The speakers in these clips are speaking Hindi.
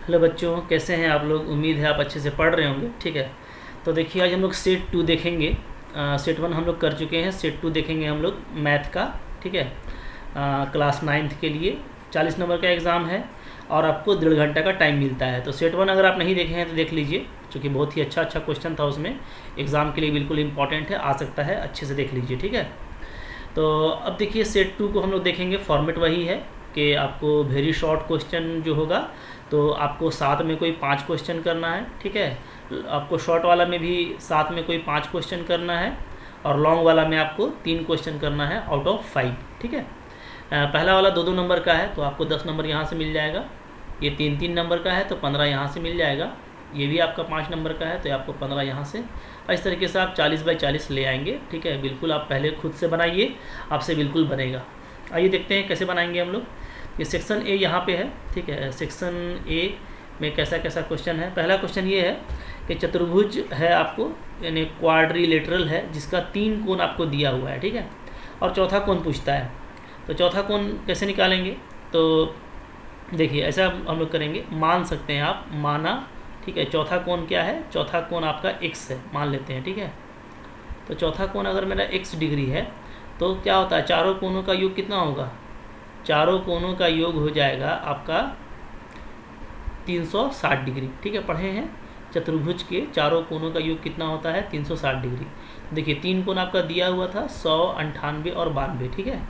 हेलो बच्चों, कैसे हैं आप लोग। उम्मीद है आप अच्छे से पढ़ रहे होंगे। ठीक है, तो देखिए आज हम लोग सेट 2 देखेंगे। सेट 1 हम लोग कर चुके हैं, सेट 2 देखेंगे हम लोग मैथ का। ठीक है, क्लास 9th के लिए 40 नंबर का एग्ज़ाम है और आपको 1.5 घंटा का टाइम मिलता है। तो सेट 1 अगर आप नहीं देखे हैं तो देख लीजिए, क्योंकि बहुत ही अच्छा क्वेश्चन था उसमें, एग्ज़ाम के लिए बिल्कुल इंपॉर्टेंट है, आ सकता है, अच्छे से देख लीजिए। ठीक है, तो अब देखिए सेट 2 को हम लोग देखेंगे। फॉर्मेट वही है कि आपको वेरी शॉर्ट क्वेश्चन जो होगा तो आपको साथ में कोई 5 क्वेश्चन करना है। ठीक है, आपको शॉर्ट वाला में भी साथ में कोई 5 क्वेश्चन करना है और लॉन्ग वाला में आपको 3 क्वेश्चन करना है आउट ऑफ 5। ठीक है, पहला वाला 2-2 नंबर का है तो आपको 10 नंबर यहाँ से मिल जाएगा। ये 3-3 नंबर का है तो 15 यहाँ से मिल जाएगा। ये भी आपका 5 नंबर का है तो आपको 15 यहाँ से, और इस तरीके से आप 40/40 ले आएंगे। ठीक है, बिल्कुल आप पहले खुद से बनाइए, आपसे बिल्कुल बनेगा। आइए देखते हैं कैसे बनाएंगे हम लोग। ये सेक्शन ए यहाँ पे है। ठीक है, सेक्शन ए में कैसा कैसा क्वेश्चन है। पहला क्वेश्चन ये है कि चतुर्भुज है आपको, यानी क्वाड्रिलेटरल है, जिसका 3 कोण आपको दिया हुआ है। ठीक है, और चौथा कोण पूछता है। तो चौथा कोण कैसे निकालेंगे, तो देखिए ऐसा हम लोग करेंगे, मान सकते हैं आप, माना। ठीक है, चौथा कोण क्या है, चौथा कोण आपका x है, मान लेते हैं। ठीक है, तो चौथा कोण अगर मेरा x डिग्री है तो क्या होता है, चारों कोणों का योग कितना होगा, चारों कोणों का योग हो जाएगा आपका 360 डिग्री। ठीक है, पढ़े हैं, चतुर्भुज के चारों कोणों का योग कितना होता है, 360 डिग्री। देखिए 3 कोण आपका दिया हुआ था, 100, 98 और 92। ठीक है,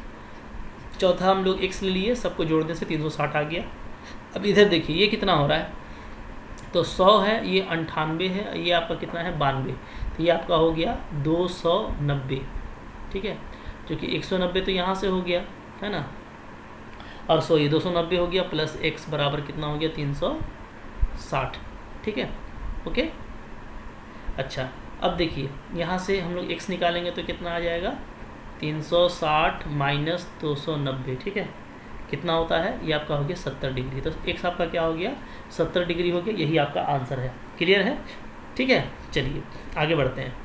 चौथा हम लोग x ले लिए, सबको जोड़ने से 360 आ गया। अब इधर देखिए ये कितना हो रहा है, तो 100 है, ये 98 है, ये आपका कितना है 92, तो ये आपका हो गया 290। ठीक है, क्योंकि 190 तो यहाँ से हो गया है ना, और 100 ये 290 हो गया, प्लस x बराबर कितना हो गया 360। ठीक है, ओके। अच्छा, अब देखिए यहाँ से हम लोग x निकालेंगे तो कितना आ जाएगा, 360 माइनस 290। ठीक है, कितना होता है, ये आपका हो गया 70 डिग्री। तो x आपका क्या हो गया, 70 डिग्री हो गया। यही आपका आंसर है। क्लियर है। ठीक है, चलिए आगे बढ़ते हैं।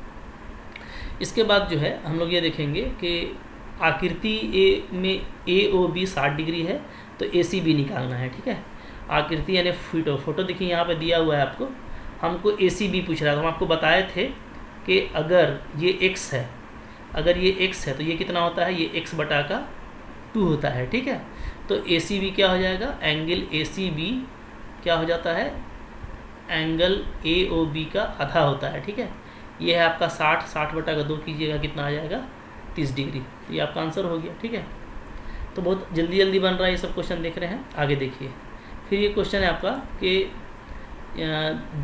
इसके बाद जो है हम लोग ये देखेंगे कि आकृति ए में AOB 60 डिग्री है तो ACB निकालना है। ठीक है, आकृति यानी फोटो देखिए यहाँ पे दिया हुआ है आपको, हमको ACB पूछ रहा था। हम आपको बताए थे कि अगर ये x है, अगर ये x है तो ये कितना होता है, ये x बटा का 2 होता है। ठीक है, तो ACB क्या हो जाएगा, एंगल ACB क्या हो जाता है, एंगल AOB का आधा होता है। ठीक है, ये है आपका 60 बटा का 2 कीजिएगा, कितना आ जाएगा 30 डिग्री। तो ये आपका आंसर हो गया। ठीक है, तो बहुत जल्दी जल्दी बन रहा है ये सब क्वेश्चन, देख रहे हैं। आगे देखिए, फिर ये क्वेश्चन है आपका कि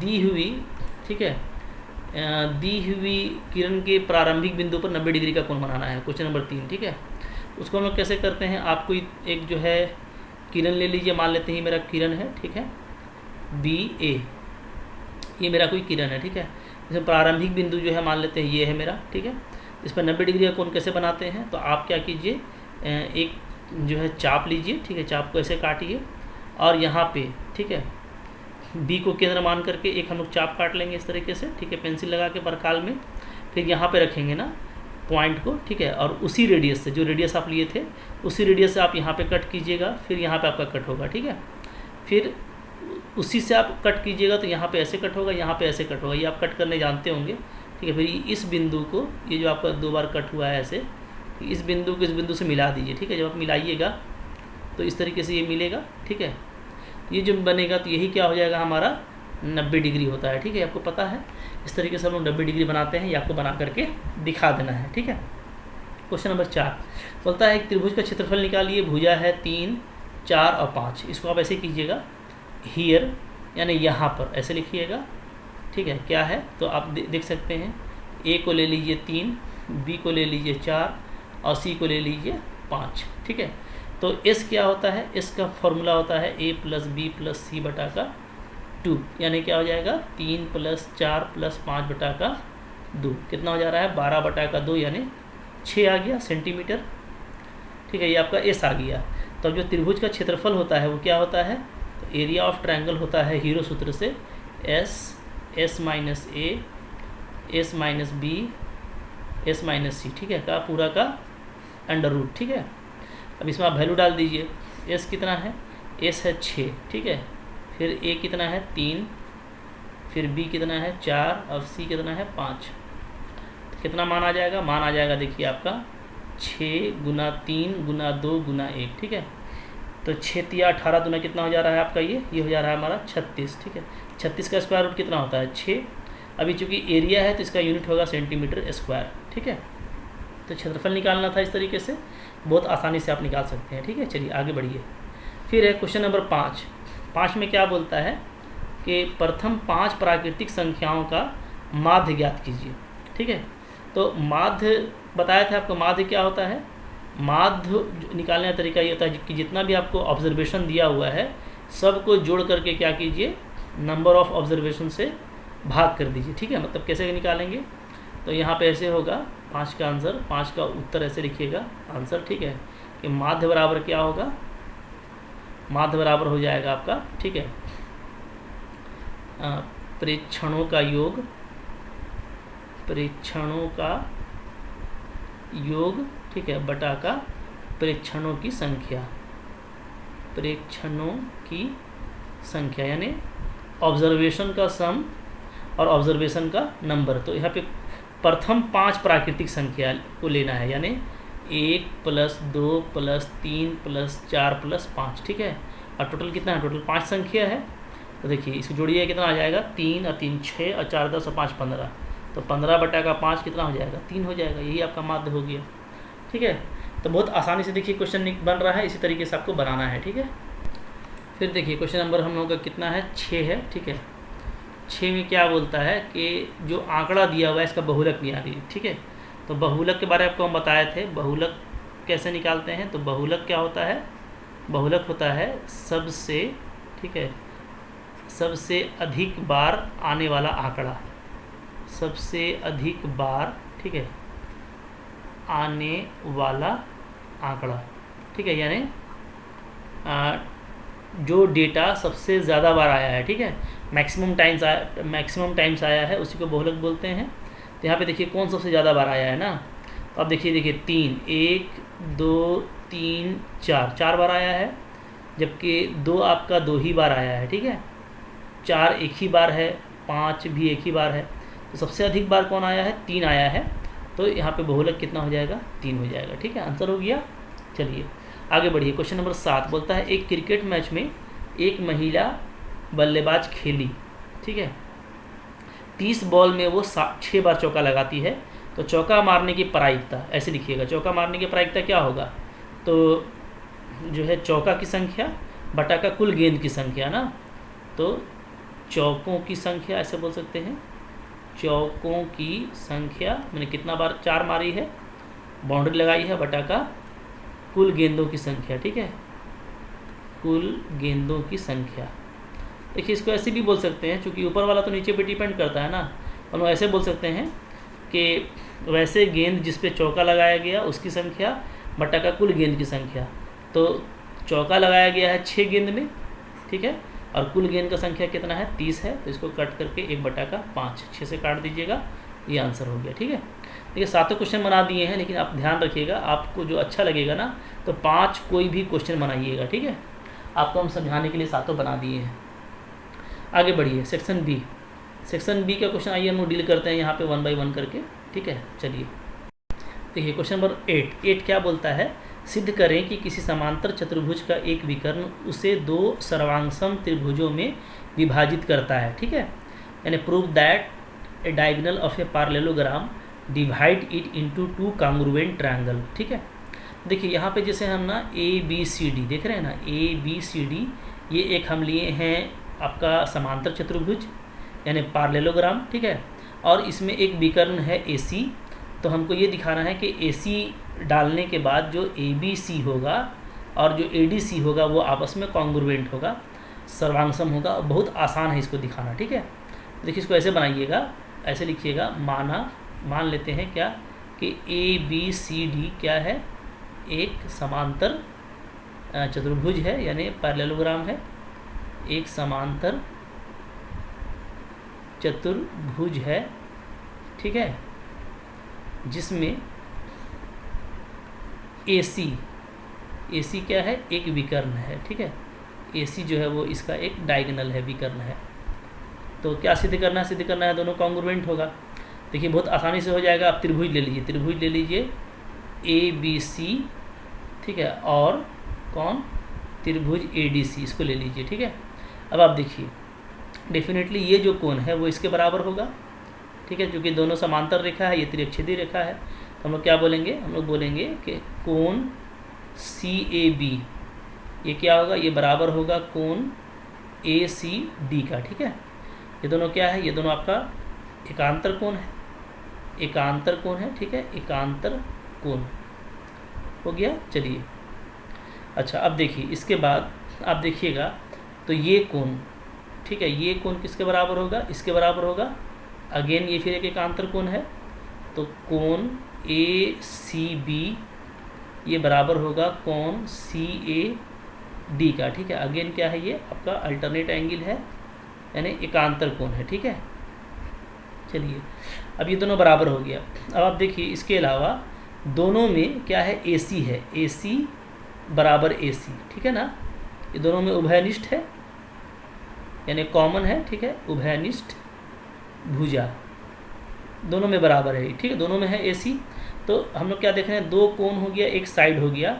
दी हुई, ठीक है, दी हुई किरण के प्रारंभिक बिंदु पर 90 डिग्री का कोण बनाना है, क्वेश्चन नंबर 3। ठीक है, उसको हम लोग कैसे करते हैं, आपको एक जो है किरण ले लीजिए, मान लेते हैं मेरा किरण है। ठीक है, BA, ये मेरा कोई किरण है। ठीक है, इसमें प्रारंभिक बिंदु जो है मान लेते हैं ये है मेरा। ठीक है, इस पर 90 डिग्री का कोण कैसे बनाते हैं, तो आप क्या कीजिए, एक जो है चाप लीजिए। ठीक है, चाप को ऐसे काटिए और यहाँ पे, ठीक है, B को केंद्र मान करके एक हम लोग चाप काट लेंगे इस तरीके से। ठीक है, पेंसिल लगा के बरकाल में, फिर यहाँ पे रखेंगे ना पॉइंट को। ठीक है, और उसी रेडियस से, जो रेडियस आप लिए थे उसी रेडियस से आप यहाँ पे कट कीजिएगा, फिर यहाँ पे आपका कट होगा। ठीक है, फिर उसी से आप कट कीजिएगा तो यहाँ पे ऐसे कट होगा, यहाँ पे ऐसे कट होगा, ये आप कट करने जानते होंगे। ठीक है, फिर इस बिंदु को, ये जो आपका 2 बार कट हुआ है ऐसे, इस बिंदु को इस बिंदु से मिला दीजिए। ठीक है, जब आप मिलाइएगा तो इस तरीके से ये मिलेगा। ठीक है, ये जो बनेगा तो यही क्या हो जाएगा, हमारा 90 डिग्री होता है। ठीक है, आपको पता है, इस तरीके से हम लोग 90 डिग्री बनाते हैं, ये आपको बना करके दिखा देना है। ठीक है, क्वेश्चन नंबर 4 बोलता है एक त्रिभुज का क्षेत्रफल निकालिए, भुजा है 3, 4 और 5। इसको आप ऐसे कीजिएगा, हियर यानी यहाँ पर ऐसे लिखिएगा। ठीक है, क्या है तो आप देख सकते हैं, A को ले लीजिए 3, B को ले लीजिए 4 और C को ले लीजिए 5। ठीक है, तो S क्या होता है, S का फॉर्मूला होता है A + B + C बटा का 2, यानी क्या हो जाएगा 3 + 4 + 5 बटा का 2, कितना हो जा रहा है 12 बटा का 2, यानी 6 आ गया सेंटीमीटर। ठीक है, ये आपका S आ गया। तो जो त्रिभुज का क्षेत्रफल होता है वो क्या होता है, तो एरिया ऑफ ट्रायंगल होता है हीरो सूत्र से S - A S - B S - C। ठीक है, का पूरा का √। ठीक है, अब इसमें आप वैल्यू डाल दीजिए। S कितना है, S है 6। ठीक है, फिर ए कितना है 3, फिर बी कितना है 4 और सी कितना है 5। तो कितना मान आ जाएगा? मान आ जाएगा देखिए आपका 6 गुना 3 गुना 2 गुना 1, ठीक है। तो 6 तिया 18 दुना कितना हो जा रहा है आपका? ये हो जा रहा है हमारा 36, ठीक है। 36 का स्क्वायर रूट कितना होता है? 6। अभी चूंकि एरिया है तो इसका यूनिट होगा सेंटीमीटर स्क्वायर, ठीक है। तो क्षेत्रफल निकालना था इस तरीके से, बहुत आसानी से आप निकाल सकते हैं, ठीक है। चलिए आगे बढ़िए। फिर है क्वेश्चन नंबर 5। 5 में क्या बोलता है कि प्रथम 5 प्राकृतिक संख्याओं का माध्य ज्ञात कीजिए, ठीक है। तो माध्य बताया था आपको, माध्य क्या होता है? माध्य निकालने का तरीका ये होता है कि जितना भी आपको ऑब्जर्वेशन दिया हुआ है सबको जोड़ करके क्या कीजिए, नंबर ऑफ ऑब्जर्वेशन से भाग कर दीजिए, ठीक है। मतलब कैसे निकालेंगे? तो यहाँ पे ऐसे होगा 5 का आंसर, 5 का उत्तर ऐसे लिखिएगा आंसर, ठीक है। कि माध्य बराबर क्या होगा? माध्य बराबर हो जाएगा आपका, ठीक है, प्रेक्षणों का योग, प्रेक्षणों का योग, ठीक है, बटा का प्रेक्षणों की संख्या, प्रेक्षणों की संख्या यानी ऑब्जर्वेशन का सम और ऑब्जर्वेशन का नंबर। तो यहाँ पे प्रथम 5 प्राकृतिक संख्या को लेना है, यानी 1 + 2 + 3 + 4 + 5, ठीक है। और टोटल कितना है? टोटल 5 संख्या है। तो देखिए इसको जोड़िए, कितना आ जाएगा? 3 और 3 6 और 4 10 और 5 15। तो 15 बटा का 5 कितना हो जाएगा? 3 हो जाएगा। यही आपका माध्य हो गया, ठीक है। तो बहुत आसानी से देखिए क्वेश्चन बन रहा है, इसी तरीके से आपको बनाना है, ठीक है। फिर देखिए क्वेश्चन नंबर हम लोगों का कितना है? 6 है, ठीक है। 6 में क्या बोलता है कि जो आंकड़ा दिया हुआ है इसका बहुलक निकालिए, ठीक है। तो बहुलक के बारे में आपको हम बताए थे, बहुलक कैसे निकालते हैं। तो बहुलक क्या होता है? बहुलक होता है सबसे, ठीक है, सबसे अधिक बार आने वाला आंकड़ा, सबसे अधिक बार, ठीक है, आने वाला आंकड़ा, ठीक है। यानी जो डेटा सबसे ज़्यादा बार आया है, ठीक है, मैक्सिमम टाइम्स आया है, उसी को बहुलक बोलते हैं। तो यहाँ पे देखिए कौन सबसे ज़्यादा बार आया है ना। तो अब देखिए 3, 1 2 3 4 बार आया है, जबकि 2 आपका 2 ही बार आया है, ठीक है। 4 एक ही बार है, 5 भी एक ही बार है। तो सबसे अधिक बार कौन आया है? 3 आया है। तो यहाँ पे बहुलक कितना हो जाएगा? 3 हो जाएगा, ठीक है। आंसर हो गया। चलिए आगे बढ़िए। क्वेश्चन नंबर 7 बोलता है एक क्रिकेट मैच में एक महिला बल्लेबाज खेली, ठीक है। 30 बॉल में वो 6 बार चौका लगाती है। तो चौका मारने की प्रायिकता ऐसे लिखिएगा। चौका मारने की प्रायिकता क्या होगा? तो जो है चौका की संख्या बटा का कुल गेंद की संख्या ना। तो चौकों की संख्या ऐसे बोल सकते हैं, चौकों की संख्या मैंने कितना बार 4 मारी है, बाउंड्री लगाई है, बटा का कुल गेंदों की संख्या, ठीक है, कुल गेंदों की संख्या। देखिए इसको ऐसे भी बोल सकते हैं, क्योंकि ऊपर वाला तो नीचे पे डिपेंड करता है ना। हम ऐसे बोल सकते हैं कि वैसे गेंद जिस पे चौका लगाया गया उसकी संख्या बटा का कुल गेंद की संख्या। तो चौका लगाया गया है 6 गेंद में, ठीक है, और कुल गेंद का संख्या कितना है? 30 है। तो इसको कट करके 1 बटा का 5, 6 से काट दीजिएगा, ये आंसर हो गया, ठीक है। देखिए 7 क्वेश्चन बना दिए हैं, लेकिन आप ध्यान रखिएगा, आपको जो अच्छा लगेगा ना तो 5 कोई भी क्वेश्चन बनाइएगा, ठीक है। आपको हम समझाने के लिए 7 बना दिए हैं। आगे बढ़िए। सेक्शन बी, सेक्शन बी का क्वेश्चन आइए हम लोग डील करते हैं यहाँ पे 1 बाई 1 करके, ठीक है। चलिए देखिए क्वेश्चन नंबर 8 क्या बोलता है? सिद्ध करें कि किसी समांतर चतुर्भुज का एक विकर्ण उसे 2 सर्वांगसम त्रिभुजों में विभाजित करता है, ठीक है। यानी prove that A diagonal of a parallelogram divide it into 2 congruent triangle, ठीक है। देखिए यहाँ पे जैसे हम ना ABCD देख रहे हैं ना, ABCD, ये एक हम लिए हैं आपका समांतर चतुर्भुज यानी पैरेललोग्राम, ठीक है। और इसमें एक विकर्ण है AC। तो हमको ये दिखाना है कि AC डालने के बाद जो ABC होगा और जो ADC होगा वो आपस में कॉन्ग्रुएंट होगा, सर्वांगसम होगा। बहुत आसान है इसको दिखाना, ठीक है। देखिए इसको ऐसे बनाइएगा, ऐसे लिखिएगा। मान लेते हैं क्या कि ABCD क्या है? एक समांतर चतुर्भुज है, यानी पैरेललोग्राम है, एक समांतर चतुर्भुज है, ठीक है, जिसमें AC क्या है? एक विकर्ण है, ठीक है, AC जो है वो इसका एक डायगोनल है, विकर्ण है। तो क्या सिद्ध करना है? सिद्ध करना है दोनों कॉन्ग्रुएंट होगा। देखिए बहुत आसानी से हो जाएगा। आप त्रिभुज ले लीजिए, त्रिभुज ले लीजिए ABC, ठीक है, और कौन? त्रिभुज ADC, इसको ले लीजिए, ठीक है। अब आप देखिए डेफिनेटली ये जो कोण है वो इसके बराबर होगा, ठीक है, क्योंकि दोनों समांतर रेखा है, ये त्रिअक्षीय रेखा है। तो हम लोग क्या बोलेंगे? हम लोग बोलेंगे कि कोण CAB ये क्या होगा? ये बराबर होगा कोण ACD का, ठीक है। ये दोनों क्या है? ये दोनों आपका एकांतर कोण है, एकांतर कोण है, ठीक है, एकांतर कोण हो गया। चलिए अच्छा, अब देखिए इसके बाद आप देखिएगा तो ये कोण, ठीक है, ये कोण किसके बराबर होगा? इसके बराबर होगा। अगेन ये फिर एक एकांतर कोण है, तो कोण ACB ये बराबर होगा कोण CAD का, ठीक है। अगेन क्या है? ये आपका अल्टरनेट एंगल है, यानी एकांतर कोण है, ठीक है। चलिए अब ये दोनों बराबर हो गया। अब आप देखिए इसके अलावा दोनों में क्या है? AC है, AC बराबर AC, ठीक है ना। ये दोनों में उभयनिष्ठ है, यानी कॉमन है, ठीक है, उभयनिष्ठ भुजा दोनों में बराबर है, ठीक है, दोनों में है AC। तो हम लोग क्या देख रहे हैं? दो कोण हो गया, एक साइड हो गया,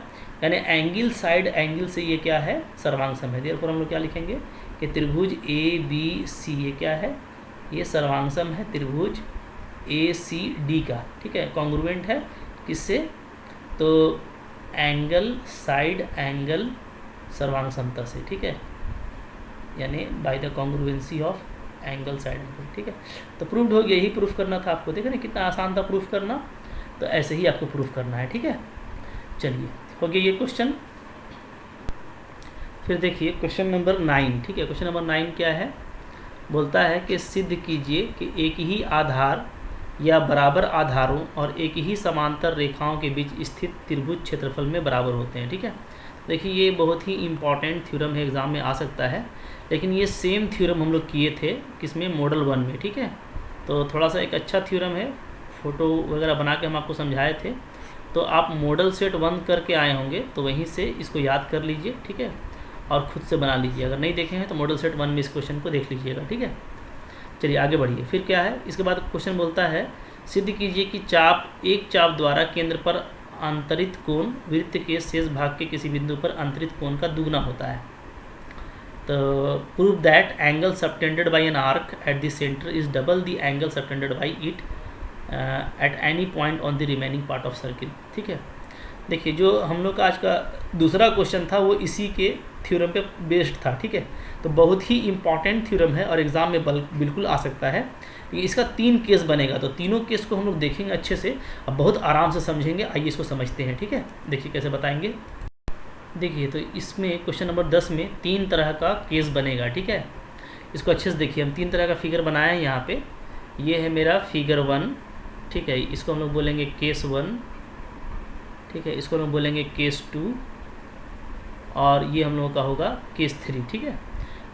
यानी एंगल साइड एंगल से ये क्या है? सर्वांग है। देयरफॉर हम लोग क्या लिखेंगे कि त्रिभुज ABC ये क्या है? ये सर्वांग है त्रिभुज ACD का, ठीक है, कॉन्ग्रुएंट है किससे? तो एंगल साइड एंगल सर्वांग समता से, ठीक है, यानी by the congruency of angle side angle, ठीक है। तो प्रूव्ड हो गया, यही प्रूफ करना था आपको। देखा ना कितना आसान था प्रूफ करना। तो ऐसे ही आपको प्रूफ करना है, ठीक है। चलिए हो गया ये क्वेश्चन। फिर देखिए क्वेश्चन नंबर 9, ठीक है। क्वेश्चन नंबर 9 क्या है? बोलता है कि सिद्ध कीजिए कि एक ही आधार या बराबर आधारों और एक ही समांतर रेखाओं के बीच स्थित त्रिभुज क्षेत्रफल में बराबर होते हैं, ठीक है। देखिए ये बहुत ही इम्पॉर्टेंट थ्योरम है, एग्ज़ाम में आ सकता है। लेकिन ये सेम थ्योरम हम लोग किए थे किसमें? मॉडल 1 में, ठीक है। तो थोड़ा सा एक अच्छा थ्योरम है, फ़ोटो वगैरह बना के हम आपको समझाए थे। तो आप मॉडल सेट 1 करके आए होंगे, तो वहीं से इसको याद कर लीजिए, ठीक है, और ख़ुद से बना लीजिए। अगर नहीं देखे हैं तो मॉडल सेट 1 में इस क्वेश्चन को देख लीजिएगा, ठीक है। चलिए आगे बढ़िए। फिर क्या है? इसके बाद क्वेश्चन बोलता है सिद्ध कीजिए कि एक चाप द्वारा केंद्र पर अंतरित कोण वृत्त के शेष भाग के किसी बिंदु पर अंतरित कोण का दुगना होता है। तो prove that angle subtended bye an arc at the centre is double the angle subtended bye it at any point on the remaining part of circle, ठीक है। देखिए जो हम लोग का आज का दूसरा क्वेश्चन था वो इसी के थ्योरम पे बेस्ड था, ठीक है। तो बहुत ही इंपॉर्टेंट थ्योरम है और एग्ज़ाम में बिल्कुल आ सकता है। इसका 3 केस बनेगा, तो तीनों केस को हम लोग देखेंगे अच्छे से, अब बहुत आराम से समझेंगे। आइए इसको समझते हैं, ठीक है। देखिए कैसे बताएंगे। देखिए तो इसमें क्वेश्चन नंबर 10 में 3 तरह का केस बनेगा, ठीक है। इसको अच्छे से देखिए, हम 3 तरह का फिगर बनाए हैं यहाँ पे। ये है मेरा फिगर 1, ठीक है, इसको हम लोग बोलेंगे केस 1, ठीक है, इसको हम लोग बोलेंगे केस 2, और ये हम लोगों का होगा केस 3, ठीक है।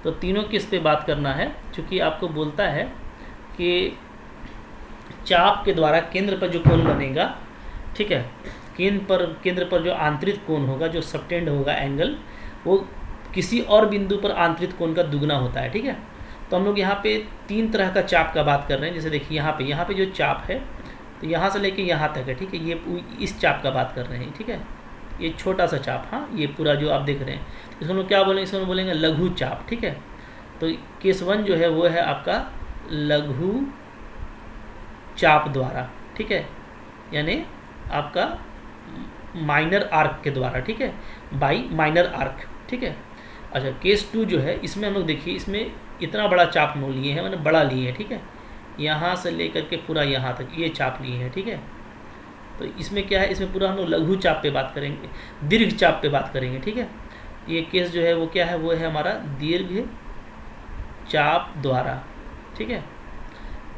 तो तीनों केस पे बात करना है, क्योंकि आपको बोलता है कि चाप के द्वारा केंद्र पर जो कोण बनेगा, ठीक है, केंद्र पर जो आंतरिक कोण होगा, जो सबटेंड होगा एंगल, वो किसी और बिंदु पर आंतरिक कोण का दुगना होता है, ठीक है। तो हम लोग यहाँ पे 3 तरह का चाप का बात कर रहे हैं। जैसे देखिए यहाँ पे जो चाप है, तो यहाँ से लेके यहाँ तक है, ठीक है, ये इस चाप का बात कर रहे हैं, ठीक है, ये छोटा सा चाप, हाँ, ये पूरा जो आप देख रहे हैं, इसको हम लोग क्या बोलेंगे? इसको हम बोलेंगे लघु चाप, ठीक है। तो केस 1 जो है वो है आपका लघु चाप द्वारा, ठीक है, यानी आपका माइनर आर्क के द्वारा, ठीक है, बाई माइनर आर्क, ठीक है। अच्छा केस 2 जो है, इसमें हम लोग देखिए, इसमें इतना बड़ा चाप हम लिए हैं, मतलब बड़ा लिए हैं, ठीक है, यहाँ से लेकर के पूरा यहाँ तक ये चाप लिए हैं, ठीक है। तो इसमें क्या है? इसमें पूरा हम लोग लघु चाप पे बात करेंगे, दीर्घ चाप पे बात करेंगे, ठीक है। ये केस जो है वो क्या है? वो है हमारा दीर्घ चाप द्वारा, ठीक है।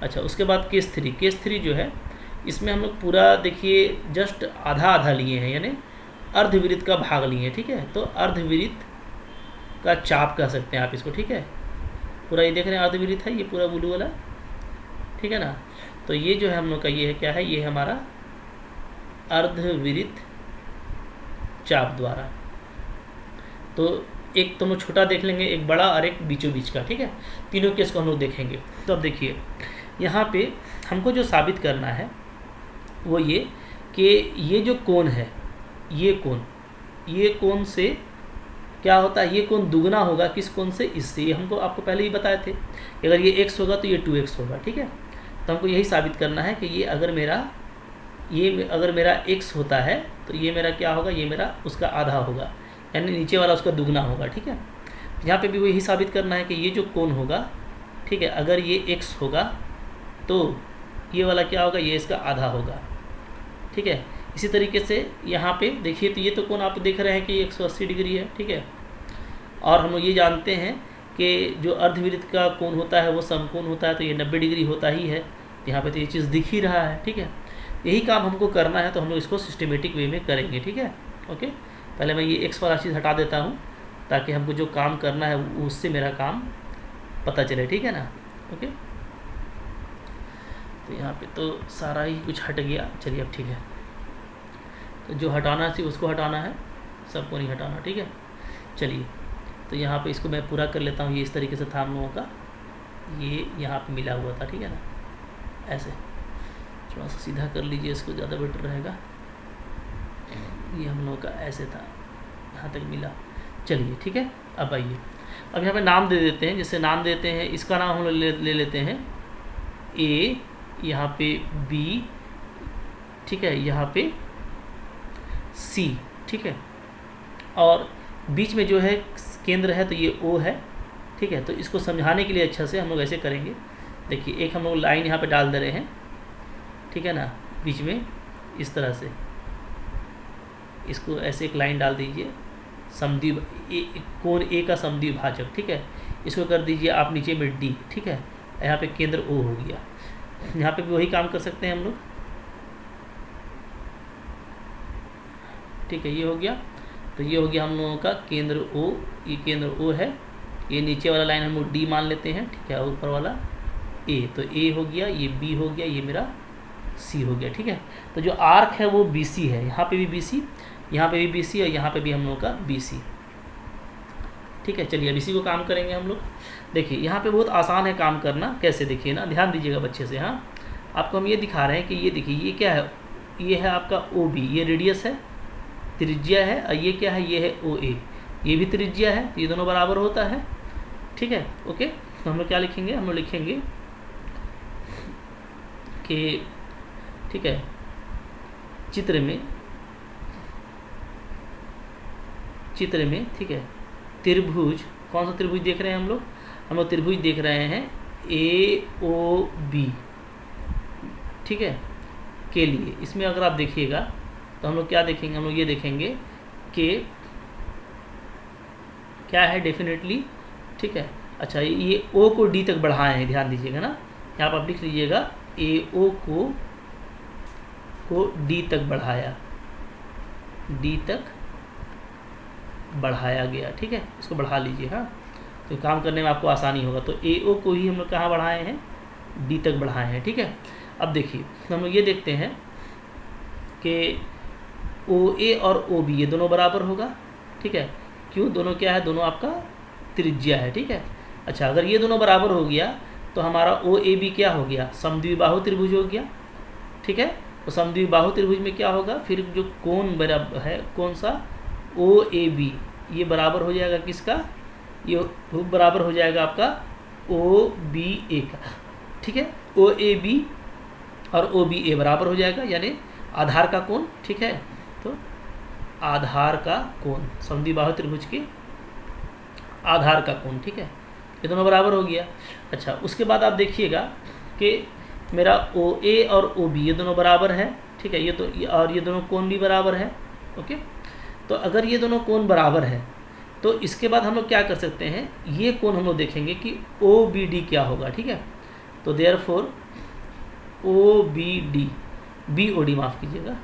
अच्छा उसके बाद केस 3 जो है, इसमें हम लोग पूरा देखिए जस्ट आधा लिए हैं, यानी अर्धवृत्त का भाग लिए हैं, ठीक है। तो अर्धवृत्त का चाप कह सकते हैं आप इसको, ठीक है। पूरा ये देख रहे हैं अर्धवृत्त है, ये पूरा ब्लू वाला, ठीक है ना। तो ये जो है हम लोग का ये है क्या है? ये है हमारा अर्धवृत्त चाप द्वारा। तो एक तो हम लोग छोटा देख लेंगे, एक बड़ा और एक बीचों बीच का, ठीक है। तीनों केस को हम लोग देखेंगे। तो अब देखिए यहाँ पे हमको जो साबित करना है वो ये कि ये जो कोण है, ये कोण से क्या होता है, ये कोण दुगना होगा किस कोण से, इससे। ये हमको आपको पहले ही बताए थे कि अगर ये x होगा तो ये 2x होगा, ठीक है। तो हमको यही साबित करना है कि ये अगर मेरा x होता है तो ये मेरा क्या होगा, ये मेरा उसका आधा होगा, यानी नीचे वाला उसका दुगना होगा, ठीक है। यहाँ पे भी वही साबित करना है कि ये जो कोण होगा, ठीक है, अगर ये x होगा तो ये वाला क्या होगा, ये इसका आधा होगा, ठीक है। इसी तरीके से यहाँ पे देखिए तो ये तो कोण आप देख रहे हैं कि 180 डिग्री है, ठीक है। और हम लोग ये जानते हैं कि जो अर्धवृत्त का कोण होता है वो समकोण होता है, तो ये 90 डिग्री होता ही है। यहाँ पे तो ये चीज़ दिख ही रहा है, ठीक है। यही काम हमको करना है, तो हम लोग इसको सिस्टमेटिक वे में करेंगे, ठीक है। ओके, पहले मैं ये एक्स वाला चीज़ हटा देता हूँ ताकि हमको जो काम करना है उससे मेरा काम पता चले, ठीक है ना। ओके, तो यहाँ पे तो सारा ही कुछ हट गया। चलिए अब ठीक है, तो जो हटाना थी उसको हटाना है, सबको नहीं हटाना, ठीक है। चलिए तो यहाँ पे इसको मैं पूरा कर लेता हूँ। ये इस तरीके से था हम लोगों का, ये यहाँ पे मिला हुआ था, ठीक है ना। ऐसे थोड़ा सा सीधा कर लीजिए इसको, ज़्यादा बेटर रहेगा। ये हम लोगों का ऐसे था, यहाँ तक मिला। चलिए ठीक है, अब आइए, अब यहाँ पे नाम दे देते हैं। जैसे नाम देते हैं, इसका नाम हम लोग ले लेते हैं ए, यहाँ पे बी, ठीक है, यहाँ पे सी, ठीक है। और बीच में जो है केंद्र है तो ये ओ है, ठीक है। तो इसको समझाने के लिए अच्छा से हम लोग ऐसे करेंगे। देखिए एक हम लोग लाइन यहाँ पे डाल दे रहे हैं, ठीक है ना, बीच में इस तरह से इसको ऐसे एक लाइन डाल दीजिए, समद्वि कोण ए का समद्वि भाजक, ठीक है। इसको कर दीजिए आप नीचे में डी, ठीक है। यहाँ पे केंद्र ओ हो गया। यहाँ पे भी वही काम कर सकते हैं हम लोग, ठीक है। ये हो गया, तो ये हो गया हम लोगों का केंद्र ओ, ये केंद्र ओ है। ये नीचे वाला लाइन हम लोग डी मान लेते हैं, ठीक है, और ऊपर वाला ए, तो ए हो गया, ये बी हो गया, ये मेरा सी हो गया, ठीक है। तो जो आर्क है वो बी सी है, यहाँ पे भी बी सी, यहाँ पे भी बी सी, और यहाँ पे भी हम लोगों का बी सी, ठीक है। चलिए अब इसी को काम करेंगे हम लोग। देखिए यहाँ पे बहुत आसान है काम करना, कैसे देखिए ना, ध्यान दीजिएगा बच्चे से। हाँ, आपको हम ये दिखा रहे हैं कि ये देखिए ये क्या है, ये है आपका ओ बी, ये रेडियस है, त्रिज्या है, और ये क्या है, ये है ओ ए, ये भी त्रिज्या है, तो ये दोनों बराबर होता है, ठीक है। ओके, तो हम लोग क्या लिखेंगे, हम लोग लिखेंगे कि ठीक है, चित्र में ठीक है, त्रिभुज, कौन सा त्रिभुज देख रहे हैं हम लोग त्रिभुज देख रहे हैं ए ओ बी, ठीक है, के लिए। इसमें अगर आप देखिएगा तो हम लोग क्या देखेंगे, हम लोग ये देखेंगे कि क्या है डेफिनेटली, ठीक है। अच्छा, ये ओ को डी तक बढ़ाए हैं, ध्यान दीजिएगा ना, यहाँ पर आप लिख लीजिएगा ए ओ को डी तक बढ़ाया, डी तक बढ़ाया गया, ठीक है। इसको बढ़ा लीजिए, हाँ, तो काम करने में आपको आसानी होगा। तो ए ओ को ही हम लोग कहाँ बढ़ाए हैं, डी तक बढ़ाए हैं, ठीक है। अब देखिए हम लोग ये देखते हैं कि ओ ए और ओ बी ये दोनों बराबर होगा, ठीक है। क्यों, दोनों क्या है, दोनों आपका त्रिज्या है, ठीक है। अच्छा, अगर ये दोनों बराबर हो गया तो हमारा ओ ए बी क्या हो गया, समद्विबाहु त्रिभुज हो गया, ठीक है। तो समद्विबाहु त्रिभुज में क्या होगा, फिर जो कोण बराबर है, कौन सा, ओ ए बी, ये बराबर हो जाएगा किसका, ये बराबर हो जाएगा आपका ओ बी ए का, ठीक है। ओ ए बी और ओ बी ए बराबर हो जाएगा, यानी आधार का कोण, ठीक है। तो आधार का कोण, समद्विबाहु त्रिभुज के आधार का कोण, ठीक है, ये दोनों बराबर हो गया। अच्छा, उसके बाद आप देखिएगा कि मेरा ओ ए और ओ बी ये दोनों बराबर है, ठीक है। ये तो और ये दोनों कोण भी बराबर है, ओके। तो अगर ये दोनों कोण बराबर है तो इसके बाद हम लोग क्या कर सकते हैं, ये कोण हम लोग देखेंगे कि ओ बी डी क्या होगा, ठीक है। तो therefore O B D, B O D माफ़ कीजिएगा,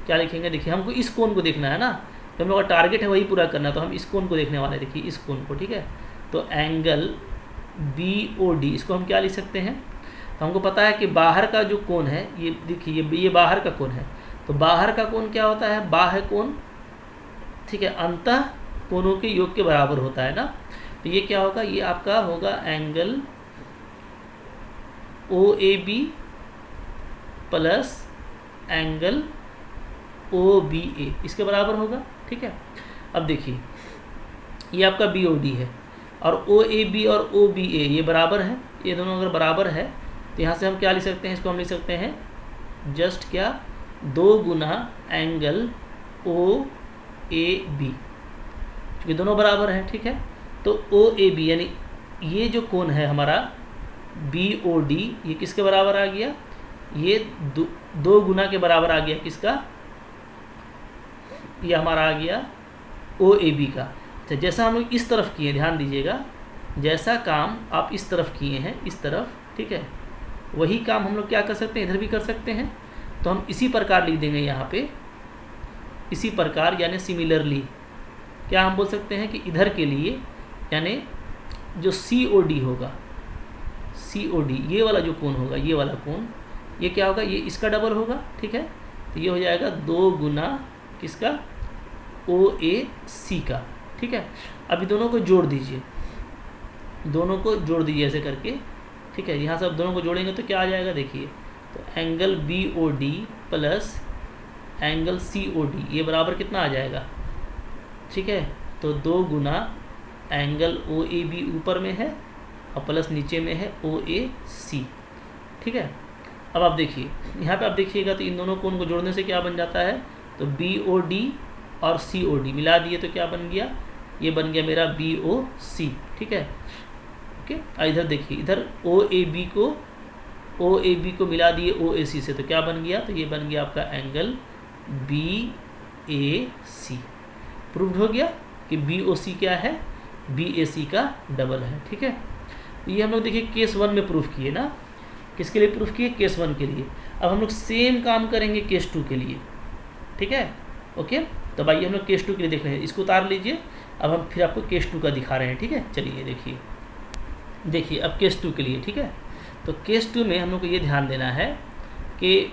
क्या लिखेंगे, देखिए हमको इस कोण को देखना है ना, तो हम लोग का टारगेट है वही पूरा करना है, तो हम इस कोण को देखने वाले हैं, देखिए इस कोण को, ठीक है। तो एंगल बी ओ डी, इसको हम क्या लिख सकते हैं, तो हमको पता है कि बाहर का जो कोण है, ये देखिए ये बाहर का कोण है, तो बाहर का कोण क्या होता है, बाह्य कोण, ठीक है, अंतः कोनों के योग के बराबर होता है ना। तो ये क्या होगा, ये आपका होगा angle OAB plus angle OBA, इसके बराबर होगा। ठीक है, अब देखिए ये आपका BOD है और OAB और OBA ये बराबर है, ये दोनों अगर बराबर है तो यहाँ से हम क्या लिख सकते हैं, इसको हम लिख सकते हैं जस्ट क्या 2 गुना एंगल OAB, क्योंकि दोनों बराबर हैं। ठीक है, तो OAB यानी ये जो कोण है हमारा BOD, ये किसके बराबर आ गया, ये 2 गुना के बराबर आ गया किसका, ये हमारा आ गया OAB का। तो जैसा हम लोग इस तरफ किए, ध्यान दीजिएगा, जैसा काम आप इस तरफ किए हैं इस तरफ, ठीक है, वही काम हम लोग क्या कर सकते हैं, इधर भी कर सकते हैं। तो हम इसी प्रकार लिख देंगे यहाँ पे, इसी प्रकार यानी सिमिलरली क्या हम बोल सकते हैं कि इधर के लिए यानी जो COD होगा, COD ये वाला जो कोण होगा, ये वाला कोण, ये क्या होगा, ये इसका डबल होगा। ठीक है, तो ये हो जाएगा 2 गुना किसका, OAC का। ठीक है, अभी दोनों को जोड़ दीजिए, दोनों को जोड़ दीजिए ऐसे करके। ठीक है, यहाँ से अब दोनों को जोड़ेंगे तो क्या आ जाएगा, देखिए, तो angle BOD plus angle COD ये बराबर कितना आ जाएगा। ठीक है, तो 2 गुना एंगल OAB ऊपर में है और प्लस नीचे में है OAC। ठीक है, अब आप देखिए यहाँ पे आप देखिएगा तो इन दोनों कोण को जोड़ने से क्या बन जाता है, तो BOD और COD मिला दिए तो क्या बन गया, ये बन गया मेरा BOC। ठीक है, ओके, इधर देखिए, इधर OAB को मिला दिए OAC से तो क्या बन गया, तो ये बन गया आपका एंगल BAC। प्रूव्ड हो गया कि BOC क्या है, BAC का डबल है। ठीक है, तो ये हम लोग देखिए केस 1 में प्रूफ किए ना, किसके लिए प्रूफ किए, केस 1 के लिए। अब हम लोग सेम काम करेंगे केस 2 के लिए। ठीक है, ओके, तो भाई हम लोग केस 2 के लिए देख रहे हैं, इसको उतार लीजिए। अब हम फिर आपको केस 2 का दिखा रहे हैं। ठीक है, चलिए देखिए अब केस 2 के लिए। ठीक है, तो केस 2 में हम लोग को ये ध्यान देना है कि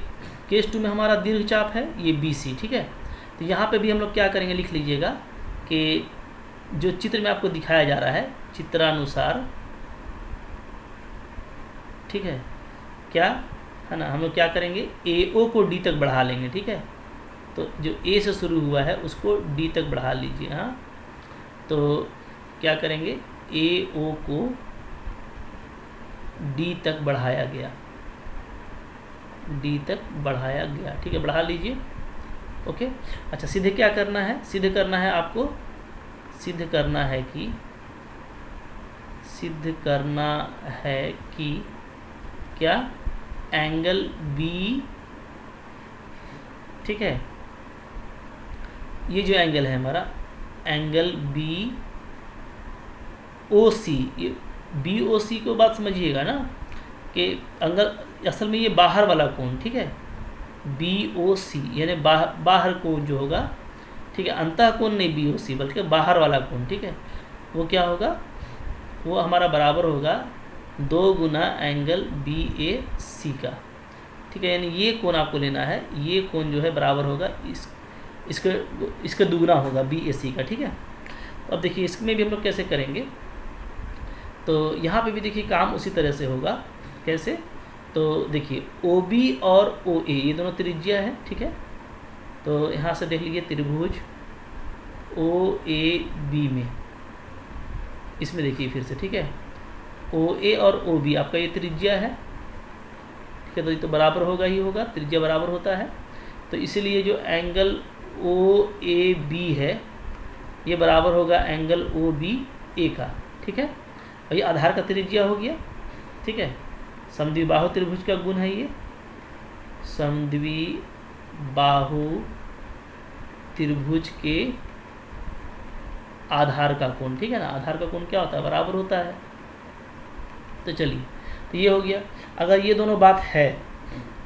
केस 2 में हमारा दीर्घचाप है ये BC। ठीक है, तो यहाँ पे भी हम लोग क्या करेंगे, लिख लीजिएगा कि जो चित्र में आपको दिखाया जा रहा है चित्रानुसार, ठीक है, क्या है ना, हम लोग क्या करेंगे, AO को D तक बढ़ा लेंगे। ठीक है, तो जो A से शुरू हुआ है उसको D तक बढ़ा लीजिए। हाँ, तो क्या करेंगे, AO को D तक बढ़ाया गया, D तक बढ़ाया गया। ठीक है, बढ़ा लीजिए। ओके, अच्छा, सीधे क्या करना है, सीधे करना है आपको, सिद्ध करना है कि क्या एंगल B, ठीक है, ये जो एंगल है हमारा एंगल BOC, ये BOC को बात समझिएगा ना कि एंगल असल में ये बाहर वाला कोण। ठीक है, BOC यानी बाहर कोण जो होगा। ठीक है, अंतः कोण नहीं BOC बल्कि बाहर वाला कोण। ठीक है, वो क्या होगा, वो हमारा बराबर होगा 2 गुना एंगल BAC का। ठीक है, यानी ये कोण आपको लेना है, ये कोण जो है बराबर होगा इसका दुगना होगा BAC का। ठीक है, तो अब देखिए इसमें भी हम लोग कैसे करेंगे, तो यहाँ पे भी देखिए काम उसी तरह से होगा। कैसे, तो देखिए OB और OA ये दोनों त्रिज्या है। ठीक है, तो यहाँ से देख लीजिए त्रिभुज OAB में, इसमें देखिए फिर से। ठीक है, OA और OB आपका ये त्रिज्या है। ठीक है, तो ये तो बराबर होगा ही होगा, त्रिज्या बराबर होता है, तो इसीलिए जो एंगल OAB है ये बराबर होगा एंगल OBA का। ठीक है, और ये आधार का त्रिज्या हो गया। ठीक है, समद्विबाहु त्रिभुज का गुण है ये, समद्विबाहु त्रिभुज के आधार का कोण। ठीक है ना, आधार का कोण क्या होता है, बराबर होता है। तो चलिए, तो ये हो गया। अगर ये दोनों बात है,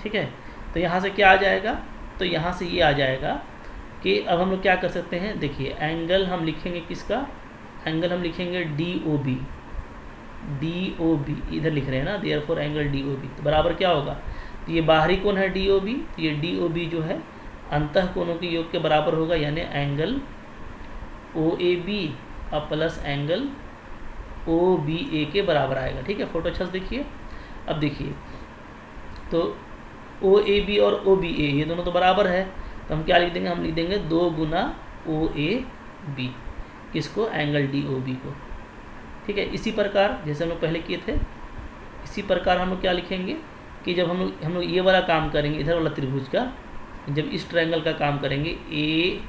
ठीक है, तो यहाँ से क्या आ जाएगा, तो यहाँ से ये आ जाएगा कि अब हम लोग क्या कर सकते हैं, देखिए एंगल हम लिखेंगे किसका, एंगल हम लिखेंगे DOB, इधर लिख रहे हैं ना, देयरफॉर एंगल DOB, तो बराबर क्या होगा, तो ये बाहरी कोण है DOB, तो ये DOB जो है अंतः कोणों के योग के बराबर होगा, यानी एंगल ओ ए बी और प्लस एंगल ओ बी ए के बराबर आएगा। ठीक है, फोटो अच्छा से देखिए। अब देखिए तो ओ ए बी और ओ बी ए ये दोनों तो बराबर है, तो हम क्या लिख देंगे, हम लिख देंगे 2 गुना ओ ए बी, किसको, एंगल डी ओ बी को। ठीक है, इसी प्रकार जैसे हम लोग पहले किए थे, इसी प्रकार हम लोग क्या लिखेंगे कि जब हम लोग ये वाला काम करेंगे, इधर वाला त्रिभुज का, जब इस ट्रायंगल का काम करेंगे ए